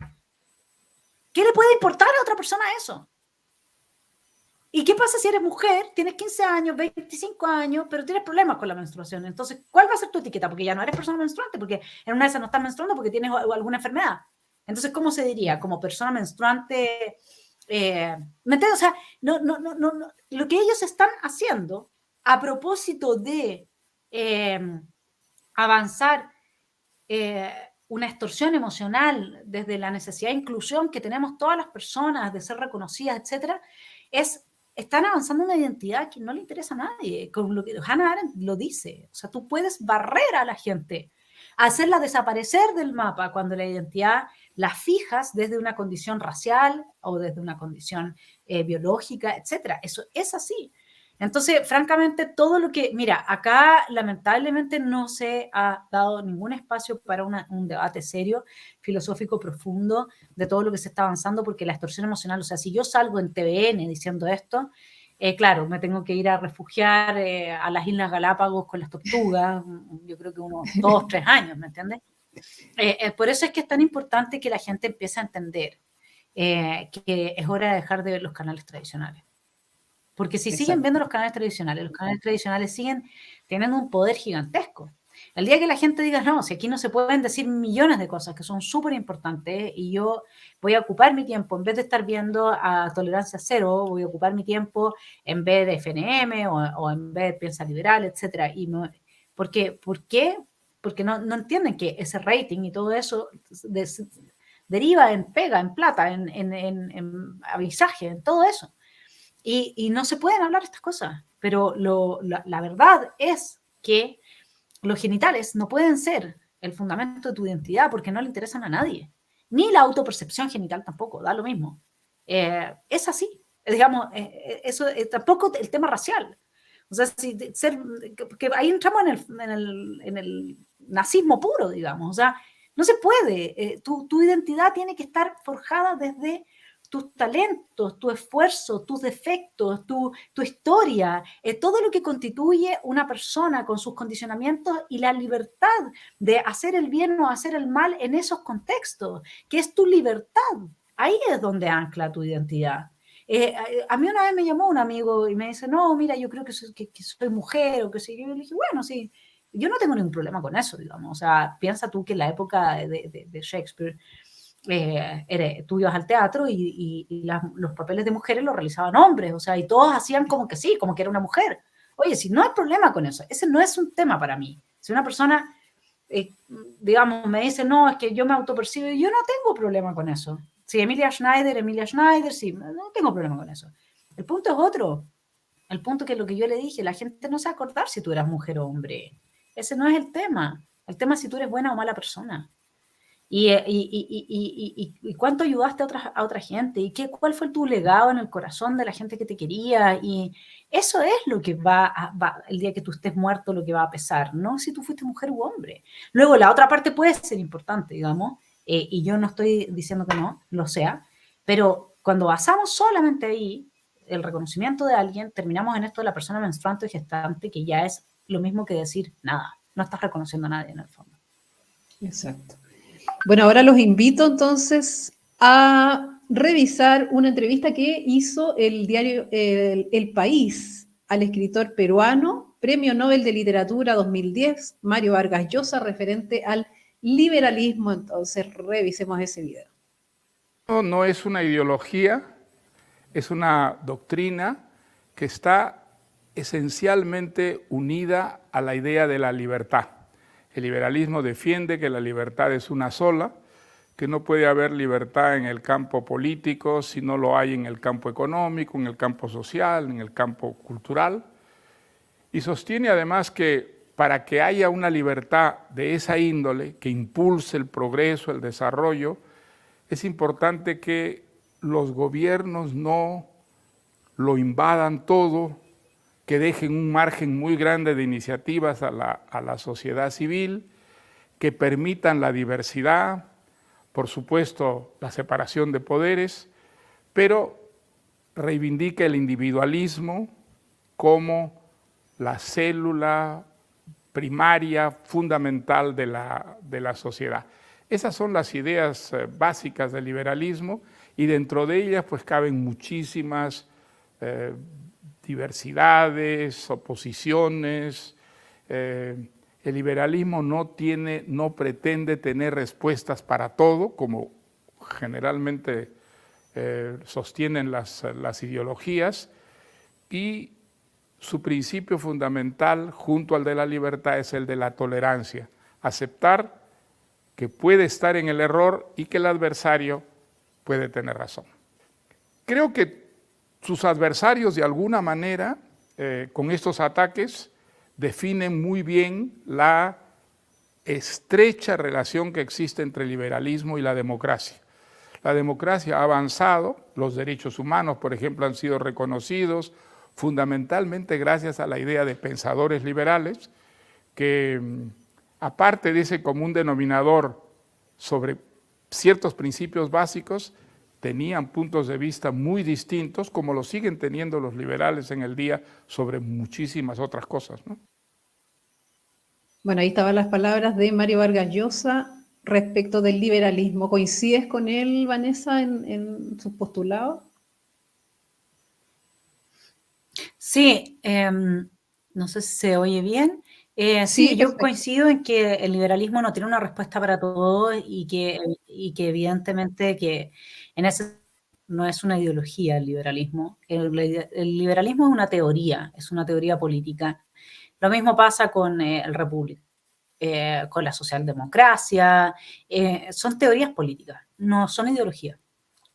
¿Qué le puede importar a otra persona eso? ¿Y qué pasa si eres mujer, tienes 15 años, 25 años, pero tienes problemas con la menstruación? Entonces, ¿cuál va a ser tu etiqueta? Porque ya no eres persona menstruante, porque en una de esas no estás menstruando porque tienes alguna enfermedad. Entonces, ¿cómo se diría? Como persona menstruante, ¿me entiendes? O sea, no, lo que ellos están haciendo a propósito de avanzar una extorsión emocional desde la necesidad de inclusión que tenemos todas las personas de ser reconocidas, etcétera, están avanzando una identidad que no le interesa a nadie, con lo que Hannah Arendt lo dice. O sea, tú puedes barrer a la gente, hacerla desaparecer del mapa cuando la identidad la fijas desde una condición racial o desde una condición biológica, etcétera. Eso es así. Entonces, francamente, todo lo que... Mira, acá lamentablemente no se ha dado ningún espacio para un debate serio, filosófico, profundo, de todo lo que se está avanzando, porque la extorsión emocional, o sea, si yo salgo en TVN diciendo esto, claro, me tengo que ir a refugiar a las Islas Galápagos con las tortugas, yo creo que unos 2, 3 años, ¿me entiendes? Por eso es que es tan importante que la gente empiece a entender que es hora de dejar de ver los canales tradicionales. Porque si siguen viendo los canales tradicionales siguen teniendo un poder gigantesco. El día que la gente diga, no, si aquí no se pueden decir millones de cosas que son súper importantes y yo voy a ocupar mi tiempo, en vez de estar viendo a Tolerancia Cero, voy a ocupar mi tiempo en vez de FNM o en vez de Piensa Liberal, etc. ¿Por qué? Porque no entienden que ese rating y todo eso deriva en pega, en plata, en avisaje, en todo eso. Y no se pueden hablar estas cosas, pero la verdad es que los genitales no pueden ser el fundamento de tu identidad, porque no le interesan a nadie. Ni la autopercepción genital tampoco, da lo mismo. Es así. Digamos, eso tampoco el tema racial. O sea, que ahí entramos en el nazismo puro, digamos. O sea, no se puede. Tu identidad tiene que estar forjada desde tus talentos, tu esfuerzo, tus defectos, tu historia, todo lo que constituye una persona con sus condicionamientos y la libertad de hacer el bien o hacer el mal en esos contextos, que es tu libertad. Ahí es donde ancla tu identidad. A mí una vez me llamó un amigo y me dice, no, mira, yo creo que soy mujer o que sé yo. Y le dije, bueno, sí, yo no tengo ningún problema con eso, digamos. O sea, piensa tú que en la época de Shakespeare, tú ibas al teatro y los papeles de mujeres los realizaban hombres, o sea, y todos hacían como que sí, como que era una mujer. Oye, si no hay problema con eso, ese no es un tema para mí. Si una persona, digamos, me dice, no, es que yo me autopercibo, yo no tengo problema con eso. Si Emilia Schneider, sí, no tengo problema con eso. El punto es otro. El punto que es lo que yo le dije, la gente no se va a acordar si tú eras mujer o hombre. Ese no es el tema. El tema es si tú eres buena o mala persona. Y cuánto ayudaste a otra gente, y cuál fue tu legado en el corazón de la gente que te quería, y eso es lo que va el día que tú estés muerto, lo que va a pesar, no si tú fuiste mujer u hombre. Luego la otra parte puede ser importante, digamos, y yo no estoy diciendo que no lo sea, pero cuando basamos solamente ahí el reconocimiento de alguien, terminamos en esto de la persona menstruante y gestante, que ya es lo mismo que decir nada, no estás reconociendo a nadie en el fondo. Exacto. Bueno, ahora los invito entonces a revisar una entrevista que hizo el diario El País al escritor peruano, Premio Nobel de Literatura 2010, Mario Vargas Llosa, referente al liberalismo. Entonces, revisemos ese video. No es una ideología, es una doctrina que está esencialmente unida a la idea de la libertad. El liberalismo defiende que la libertad es una sola, que no puede haber libertad en el campo político si no lo hay en el campo económico, en el campo social, en el campo cultural. Y sostiene además que para que haya una libertad de esa índole, que impulse el progreso, el desarrollo, es importante que los gobiernos no lo invadan todo, que dejen un margen muy grande de iniciativas a la sociedad civil, que permitan la diversidad, por supuesto la separación de poderes, pero reivindica el individualismo como la célula primaria, fundamental de la sociedad. Esas son las ideas básicas del liberalismo, y dentro de ellas pues caben muchísimas diversidades, oposiciones. El liberalismo no pretende tener respuestas para todo, como generalmente sostienen las ideologías, y su principio fundamental, junto al de la libertad, es el de la tolerancia. Aceptar que puede estar en el error y que el adversario puede tener razón. Creo que sus adversarios, de alguna manera, con estos ataques, definen muy bien la estrecha relación que existe entre el liberalismo y la democracia. La democracia ha avanzado, los derechos humanos, por ejemplo, han sido reconocidos fundamentalmente gracias a la idea de pensadores liberales que, aparte de ese común denominador sobre ciertos principios básicos, tenían puntos de vista muy distintos, como lo siguen teniendo los liberales en el día sobre muchísimas otras cosas, ¿no? Bueno, ahí estaban las palabras de Mario Vargas Llosa respecto del liberalismo. ¿Coincides con él, Vanessa, en sus postulados? Sí, no sé si se oye bien. Sí, yo coincido en que el liberalismo no tiene una respuesta para todo y que evidentemente que en ese no es una ideología el liberalismo. El liberalismo es una teoría política. Lo mismo pasa con el republicanismo, con la socialdemocracia. Son teorías políticas, no son ideologías.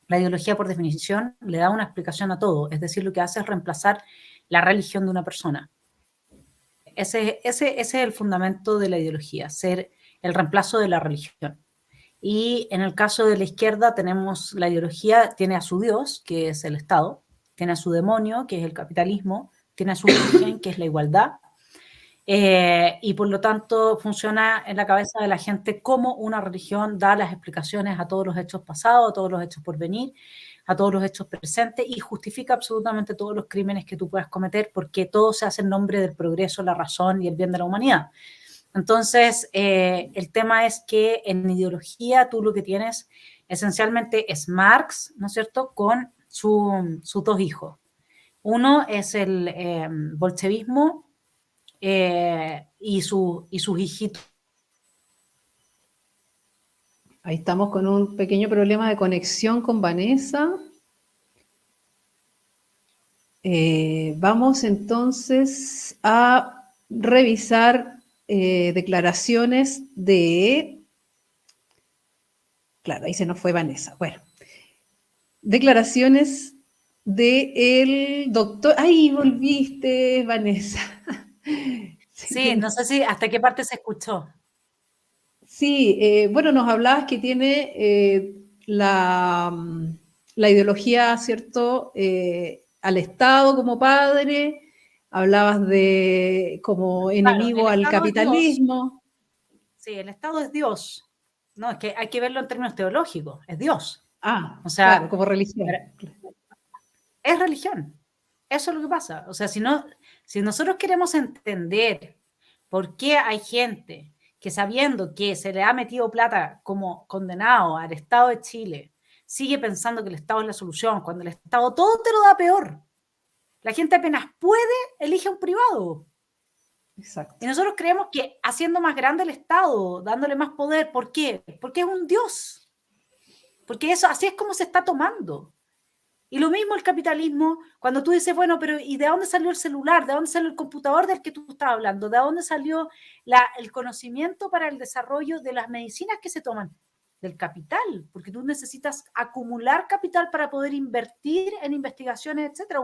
La ideología, por definición, le da una explicación a todo, es decir, lo que hace es reemplazar la religión de una persona. Ese es el fundamento de la ideología, ser el reemplazo de la religión. Y en el caso de la izquierda tenemos la ideología, tiene a su Dios, que es el Estado, tiene a su demonio, que es el capitalismo, tiene a su origen, que es la igualdad, y por lo tanto funciona en la cabeza de la gente como una religión da las explicaciones a todos los hechos pasados, a todos los hechos por venir, a todos los hechos presentes, y justifica absolutamente todos los crímenes que tú puedas cometer, porque todo se hace en nombre del progreso, la razón y el bien de la humanidad. Entonces, el tema es que en ideología tú lo que tienes esencialmente es Marx, ¿no es cierto?, con sus dos hijos. Uno es el bolchevismo y sus hijitos. Ahí estamos con un pequeño problema de conexión con Vanessa. Vamos entonces a revisar declaraciones de... Claro, ahí se nos fue Vanessa. Bueno, declaraciones del doctor... ¡Ay, volviste, Vanessa! Sí, no sé si hasta qué parte se escuchó. Sí, bueno, nos hablabas que tiene la ideología, ¿cierto?, al Estado como padre, hablabas de como enemigo al capitalismo. Sí, el Estado es Dios. No, es que hay que verlo en términos teológicos, es Dios. Ah, o sea, claro, como religión. Es religión. Eso es lo que pasa. O sea, si nosotros queremos entender por qué hay gente que sabiendo que se le ha metido plata como condenado al Estado de Chile, sigue pensando que el Estado es la solución, cuando el Estado todo te lo da peor. La gente apenas puede, elige un privado. Exacto. Y nosotros creemos que haciendo más grande el Estado, dándole más poder, ¿por qué? Porque es un Dios. Porque eso, así es como se está tomando. Y lo mismo el capitalismo, cuando tú dices, bueno, pero ¿y de dónde salió el celular? ¿De dónde salió el computador del que tú estabas hablando? ¿De dónde salió el conocimiento para el desarrollo de las medicinas que se toman? Del capital, porque tú necesitas acumular capital para poder invertir en investigaciones, etcétera.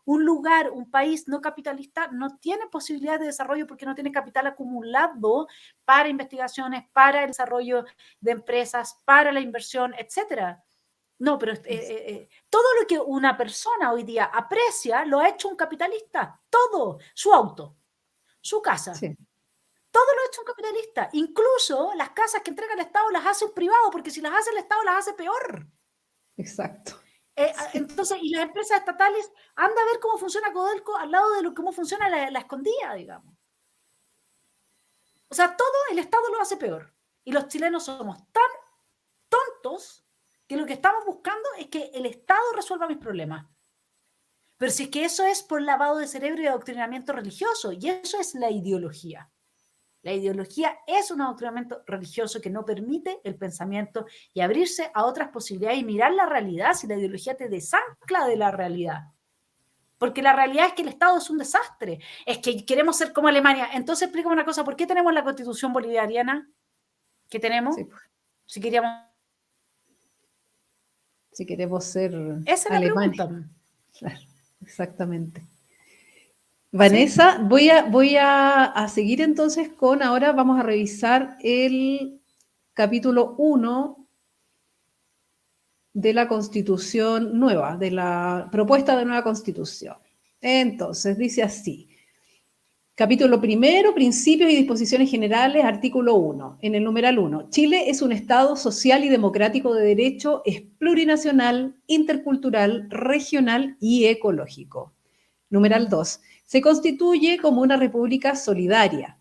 Un país no capitalista no tiene posibilidades de desarrollo porque no tiene capital acumulado para investigaciones, para el desarrollo de empresas, para la inversión, etcétera. No, pero todo lo que una persona hoy día aprecia lo ha hecho un capitalista. Todo. Su auto, su casa. Sí. Todo lo ha hecho un capitalista. Incluso las casas que entrega el Estado las hace un privado, porque si las hace el Estado las hace peor. Exacto. Entonces, y las empresas estatales, anda a ver cómo funciona Codelco al lado de cómo funciona la escondida, digamos. O sea, todo el Estado lo hace peor. Y los chilenos somos tan tontos que lo que estamos buscando es que el Estado resuelva mis problemas. Pero si es que eso es por lavado de cerebro y adoctrinamiento religioso, y eso es la ideología. La ideología es un adoctrinamiento religioso que no permite el pensamiento y abrirse a otras posibilidades y mirar la realidad si la ideología te desancla de la realidad. Porque la realidad es que el Estado es un desastre. Es que queremos ser como Alemania. Entonces, explícame una cosa. ¿Por qué tenemos la Constitución bolivariana que tenemos? Sí. Si queremos ser Esa es Alemania. la pregunta. Claro, exactamente. Vanessa, sí. voy a seguir entonces ahora vamos a revisar el capítulo 1 de la Constitución nueva, de la propuesta de nueva Constitución. Entonces, dice así. Capítulo 1, Principios y Disposiciones Generales, artículo 1. En el numeral 1, Chile es un Estado social y democrático de derecho, es plurinacional, intercultural, regional y ecológico. Numeral 2. Se constituye como una república solidaria.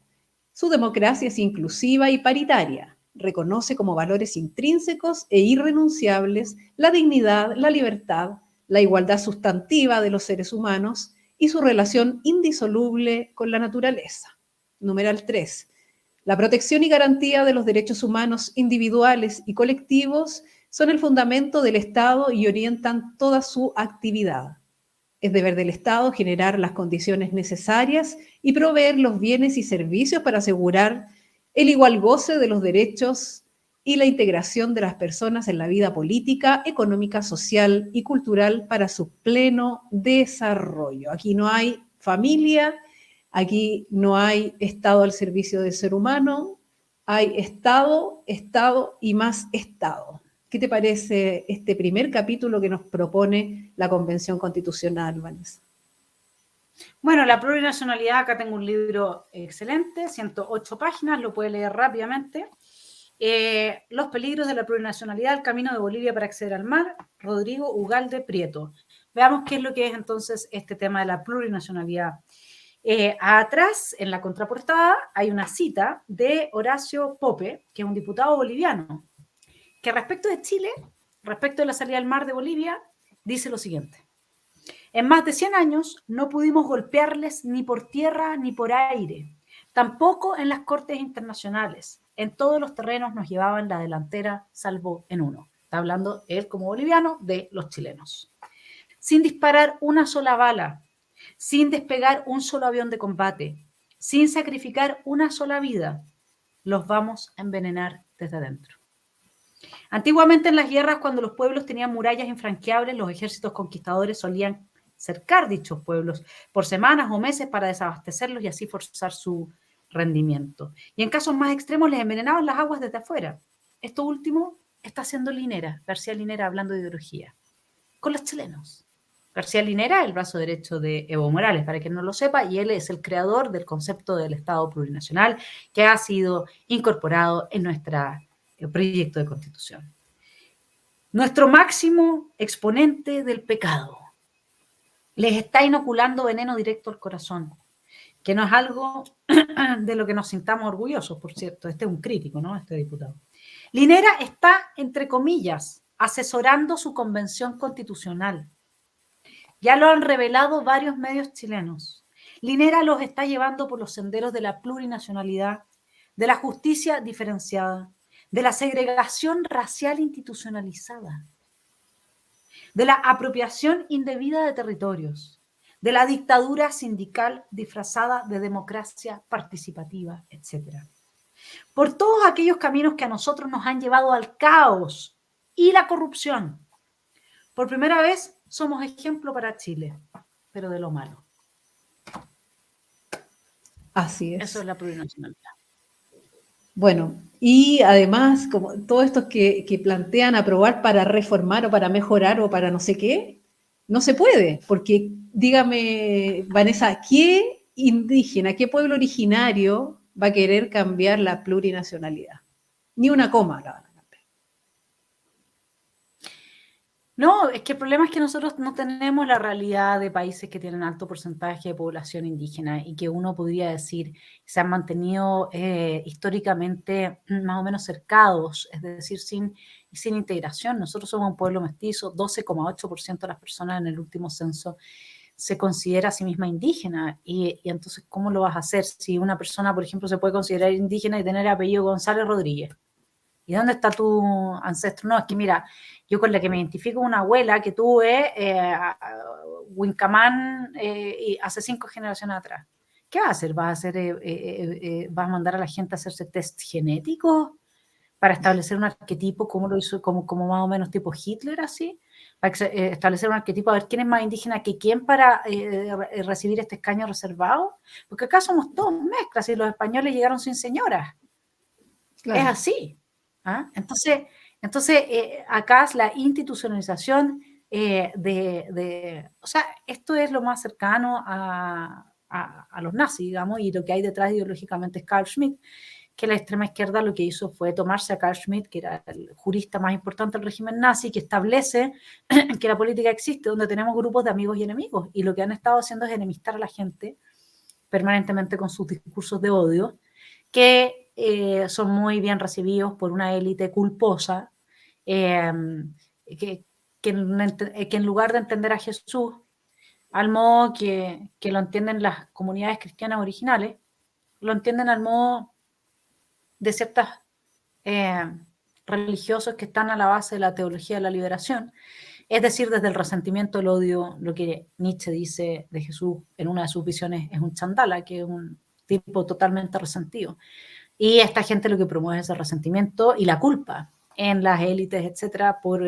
Su democracia es inclusiva y paritaria. Reconoce como valores intrínsecos e irrenunciables la dignidad, la libertad, la igualdad sustantiva de los seres humanos y su relación indisoluble con la naturaleza. Numeral 3. La protección y garantía de los derechos humanos individuales y colectivos son el fundamento del Estado y orientan toda su actividad. Es deber del Estado generar las condiciones necesarias y proveer los bienes y servicios para asegurar el igual goce de los derechos y la integración de las personas en la vida política, económica, social y cultural para su pleno desarrollo. Aquí no hay familia, aquí no hay Estado al servicio del ser humano, hay Estado, Estado y más Estado. ¿Qué te parece este primer capítulo que nos propone la Convención Constitucional, Vanessa? Bueno, la plurinacionalidad, acá tengo un libro excelente, 108 páginas, lo puede leer rápidamente. Los peligros de la plurinacionalidad, el camino de Bolivia para acceder al mar, Rodrigo Ugalde Prieto. Veamos qué es lo que es entonces este tema de la plurinacionalidad. Atrás, en la contraportada, hay una cita de Horacio Pope, que es un diputado boliviano, que respecto de Chile, respecto de la salida al mar de Bolivia, dice lo siguiente. En más de 100 años no pudimos golpearles ni por tierra ni por aire, tampoco en las cortes internacionales. En todos los terrenos nos llevaban la delantera, salvo en uno. Está hablando él como boliviano de los chilenos. Sin disparar una sola bala, sin despegar un solo avión de combate, sin sacrificar una sola vida, los vamos a envenenar desde adentro. Antiguamente en las guerras, cuando los pueblos tenían murallas infranqueables, los ejércitos conquistadores solían cercar dichos pueblos por semanas o meses para desabastecerlos y así forzar su rendimiento. Y en casos más extremos les envenenaban las aguas desde afuera. Esto último está haciendo Linera, García Linera, hablando de ideología, con los chilenos. García Linera, el brazo derecho de Evo Morales, para quien no lo sepa, y él es el creador del concepto del Estado plurinacional que ha sido incorporado en nuestro proyecto de Constitución. Nuestro máximo exponente del pecado les está inoculando veneno directo al corazón, que no es algo de lo que nos sintamos orgullosos, por cierto. Este es un crítico, ¿no? Este diputado. Linera está, entre comillas, asesorando su convención constitucional. Ya lo han revelado varios medios chilenos. Linera los está llevando por los senderos de la plurinacionalidad, de la justicia diferenciada, de la segregación racial institucionalizada, de la apropiación indebida de territorios, de la dictadura sindical disfrazada de democracia participativa, etc. Por todos aquellos caminos que a nosotros nos han llevado al caos y la corrupción. Por primera vez somos ejemplo para Chile, pero de lo malo. Así es. Eso es la plurinacionalidad. Bueno, y además, como todos estos que plantean aprobar para reformar o para mejorar o para no sé qué, no se puede, porque dígame, Vanessa, ¿qué indígena, qué pueblo originario va a querer cambiar la plurinacionalidad? Ni una coma la van a cambiar. No, es que el problema es que nosotros no tenemos la realidad de países que tienen alto porcentaje de población indígena y que uno podría decir se han mantenido históricamente más o menos cercados, es decir, sin integración. Nosotros somos un pueblo mestizo, 12,8% de las personas en el último censo se considera a sí misma indígena. Y entonces, ¿cómo lo vas a hacer si una persona, por ejemplo, se puede considerar indígena y tener apellido González Rodríguez? ¿Y dónde está tu ancestro? No, es que mira, yo con la que me identifico una abuela que tuve Huincamán hace 5 generaciones atrás. ¿Qué vas a hacer? ¿Vas a mandar a la gente a hacerse test genéticos para establecer un arquetipo como lo hizo, como más o menos tipo Hitler, así? Para establecer un arquetipo, a ver quién es más indígena que quién para recibir este escaño reservado. Porque acá somos todos mezclas y los españoles llegaron sin señoras. Claro. Es así. ¿Ah? Entonces acá es la institucionalización o sea, esto es lo más cercano a los nazis, digamos, y lo que hay detrás ideológicamente es Carl Schmitt, que la extrema izquierda lo que hizo fue tomarse a Carl Schmitt, que era el jurista más importante del régimen nazi, que establece que la política existe, donde tenemos grupos de amigos y enemigos, y lo que han estado haciendo es enemistar a la gente permanentemente con sus discursos de odio, que son muy bien recibidos por una élite culposa que en lugar de entender a Jesús al modo que lo entienden las comunidades cristianas originales, lo entienden al modo de ciertos religiosos que están a la base de la teología de la liberación, es decir, desde el resentimiento, el odio, lo que Nietzsche dice de Jesús en una de sus visiones es un chandala, que es un tipo totalmente resentido. Y esta gente lo que promueve es el resentimiento y la culpa en las élites, etcétera, por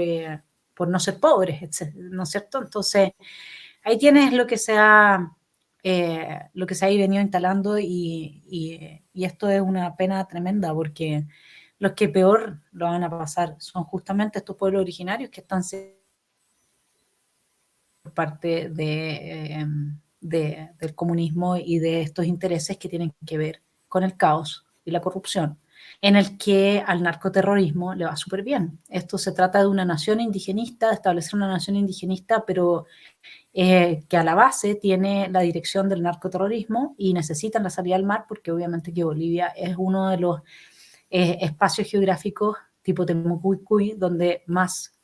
no ser pobres, etcétera, ¿no es cierto? Entonces, ahí tienes lo que se ha venido instalando y Y esto es una pena tremenda porque los que peor lo van a pasar son justamente estos pueblos originarios que están por parte del comunismo y de estos intereses que tienen que ver con el caos y la corrupción, en el que al narcoterrorismo le va súper bien. Esto se trata de una nación indigenista, de establecer una nación indigenista, pero que a la base tiene la dirección del narcoterrorismo y necesitan la salida al mar porque obviamente que Bolivia es uno de los espacios geográficos tipo Temucuicuy donde más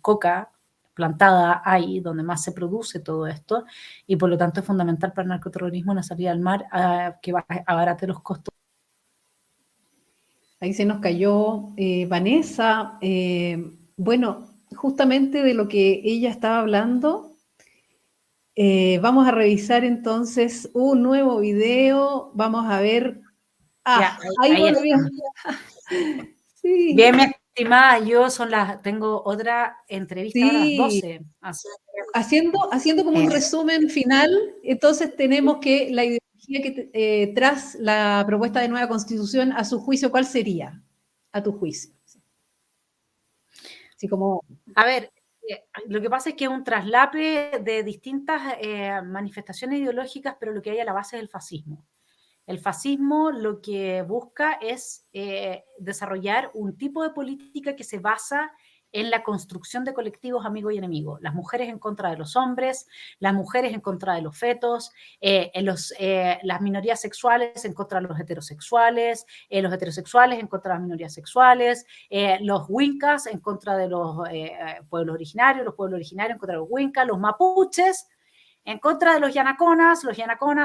coca plantada hay, donde más se produce todo esto, y por lo tanto es fundamental para el narcoterrorismo una salida al mar que abarate los costos. Ahí se nos cayó Vanessa. Bueno, justamente de lo que ella estaba hablando, vamos a revisar entonces un nuevo video. Vamos a ver. Ya, ahí volvió. Sí. Bien, mi estimada, yo tengo otra entrevista a las 12. Haciendo como un resumen final, entonces tenemos que la ideología que tras la propuesta de nueva constitución, a su juicio, ¿cuál sería? A tu juicio. Así como... A ver, lo que pasa es que es un traslape de distintas manifestaciones ideológicas, pero lo que hay a la base es el fascismo. El fascismo lo que busca es desarrollar un tipo de política que se basa en la construcción de colectivos amigos y enemigos. Las mujeres en contra de los hombres, las mujeres en contra de los fetos, las minorías sexuales en contra de los heterosexuales en contra de las minorías sexuales, los wincas en contra de los pueblos originarios en contra de los wincas, los mapuches en contra de los yanaconas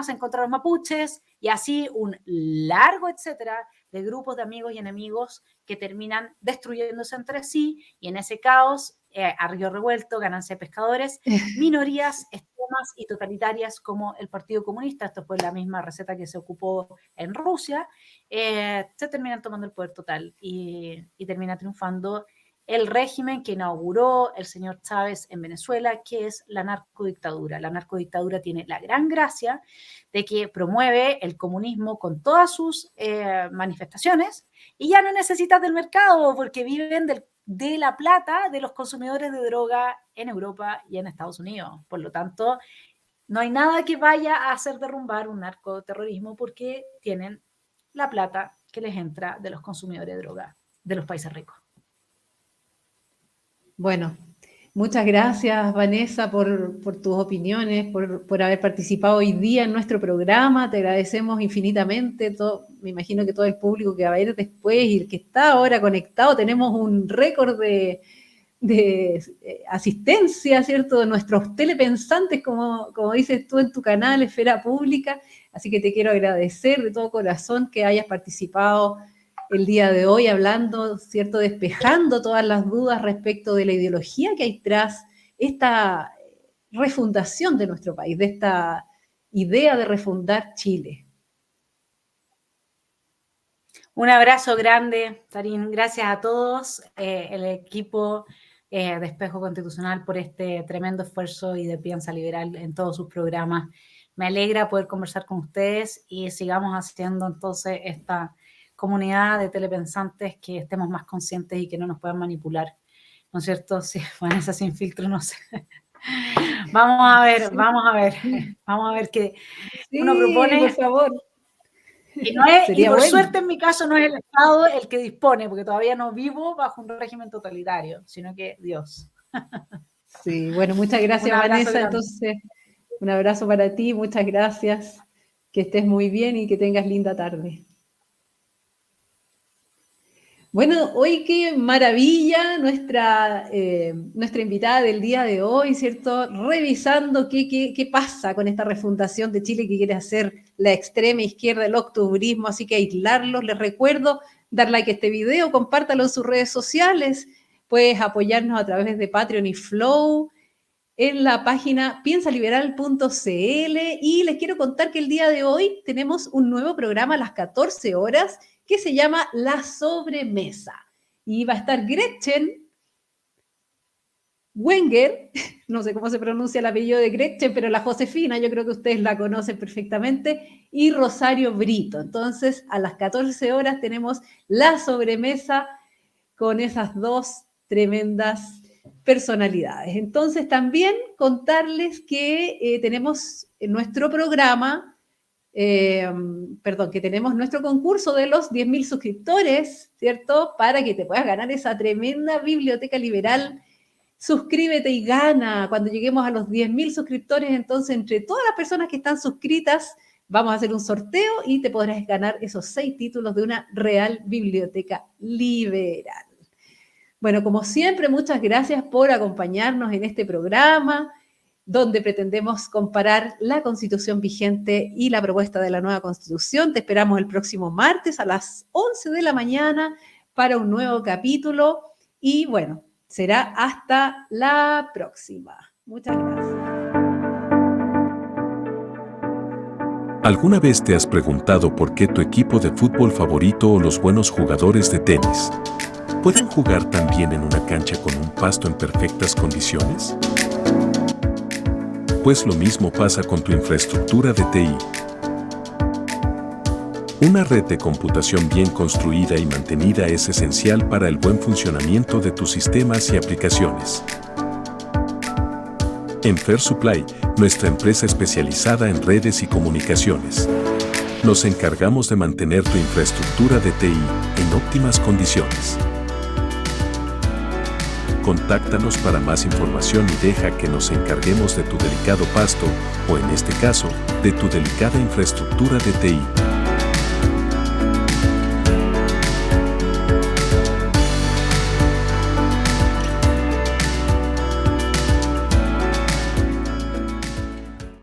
en contra de los mapuches, y así un largo etcétera de grupos de amigos y enemigos que terminan destruyéndose entre sí, y en ese caos, a río revuelto, ganancia de pescadores, minorías extremas y totalitarias como el Partido Comunista, esto fue la misma receta que se ocupó en Rusia, se terminan tomando el poder total y termina triunfando el régimen que inauguró el señor Chávez en Venezuela, que es la narcodictadura. La narcodictadura tiene la gran gracia de que promueve el comunismo con todas sus manifestaciones y ya no necesitas del mercado porque viven de la plata de los consumidores de droga en Europa y en Estados Unidos. Por lo tanto, no hay nada que vaya a hacer derrumbar un narcoterrorismo porque tienen la plata que les entra de los consumidores de droga de los países ricos. Bueno, muchas gracias, Vanessa, por tus opiniones, por haber participado hoy día en nuestro programa. Te agradecemos infinitamente. Me imagino que todo el público que va a ver después y el que está ahora conectado, tenemos un récord de asistencia, ¿cierto? De nuestros telepensantes, como dices tú en tu canal, Esfera Pública. Así que te quiero agradecer de todo corazón que hayas participado el día de hoy hablando, ¿cierto? Despejando todas las dudas respecto de la ideología que hay tras esta refundación de nuestro país, de esta idea de refundar Chile. Un abrazo grande, Tarín. Gracias a todos, el equipo de Espejo Constitucional, por este tremendo esfuerzo y de Piensa Liberal en todos sus programas. Me alegra poder conversar con ustedes y sigamos haciendo entonces esta comunidad de telepensantes que estemos más conscientes y que no nos puedan manipular, ¿no es cierto? Sí, Vanessa sin filtro, no sé. Vamos a ver qué uno propone. Por favor. Y por suerte en mi caso no es el Estado el que dispone, porque todavía no vivo bajo un régimen totalitario, sino que Dios. Sí, bueno, muchas gracias, Vanessa. Grande. Entonces, un abrazo para ti, muchas gracias. Que estés muy bien y que tengas linda tarde. Bueno, hoy qué maravilla nuestra invitada del día de hoy, ¿cierto? Revisando qué pasa con esta refundación de Chile que quiere hacer la extrema izquierda, el octubrismo, así que aislarlos. Les recuerdo dar like a este video, compártalo en sus redes sociales, puedes apoyarnos a través de Patreon y Flow, en la página piensaliberal.cl, y les quiero contar que el día de hoy tenemos un nuevo programa a las 14 horas, que se llama La Sobremesa. Y va a estar Gretchen Wenger, no sé cómo se pronuncia el apellido de Gretchen, pero la Josefina, yo creo que ustedes la conocen perfectamente, y Rosario Brito. Entonces, a las 14 horas tenemos la sobremesa con esas dos tremendas personalidades. Entonces, también contarles que tenemos nuestro programa, que tenemos nuestro concurso de los 10.000 suscriptores, ¿cierto? Para que te puedas ganar esa tremenda biblioteca liberal. Suscríbete y gana. Cuando lleguemos a los 10.000 suscriptores, entonces, entre todas las personas que están suscritas, vamos a hacer un sorteo y te podrás ganar esos 6 títulos de una real biblioteca liberal. Bueno, como siempre, muchas gracias por acompañarnos en este programa, donde pretendemos comparar la Constitución vigente y la propuesta de la nueva Constitución. Te esperamos el próximo martes a las 11 de la mañana para un nuevo capítulo. Y bueno, será hasta la próxima. Muchas gracias. ¿Alguna vez te has preguntado por qué tu equipo de fútbol favorito o los buenos jugadores de tenis pueden jugar tan bien en una cancha con un pasto en perfectas condiciones? Pues lo mismo pasa con tu infraestructura de TI. Una red de computación bien construida y mantenida es esencial para el buen funcionamiento de tus sistemas y aplicaciones. En Fair Supply, nuestra empresa especializada en redes y comunicaciones, nos encargamos de mantener tu infraestructura de TI en óptimas condiciones. Contáctanos para más información y deja que nos encarguemos de tu delicado pasto, o en este caso, de tu delicada infraestructura de TI.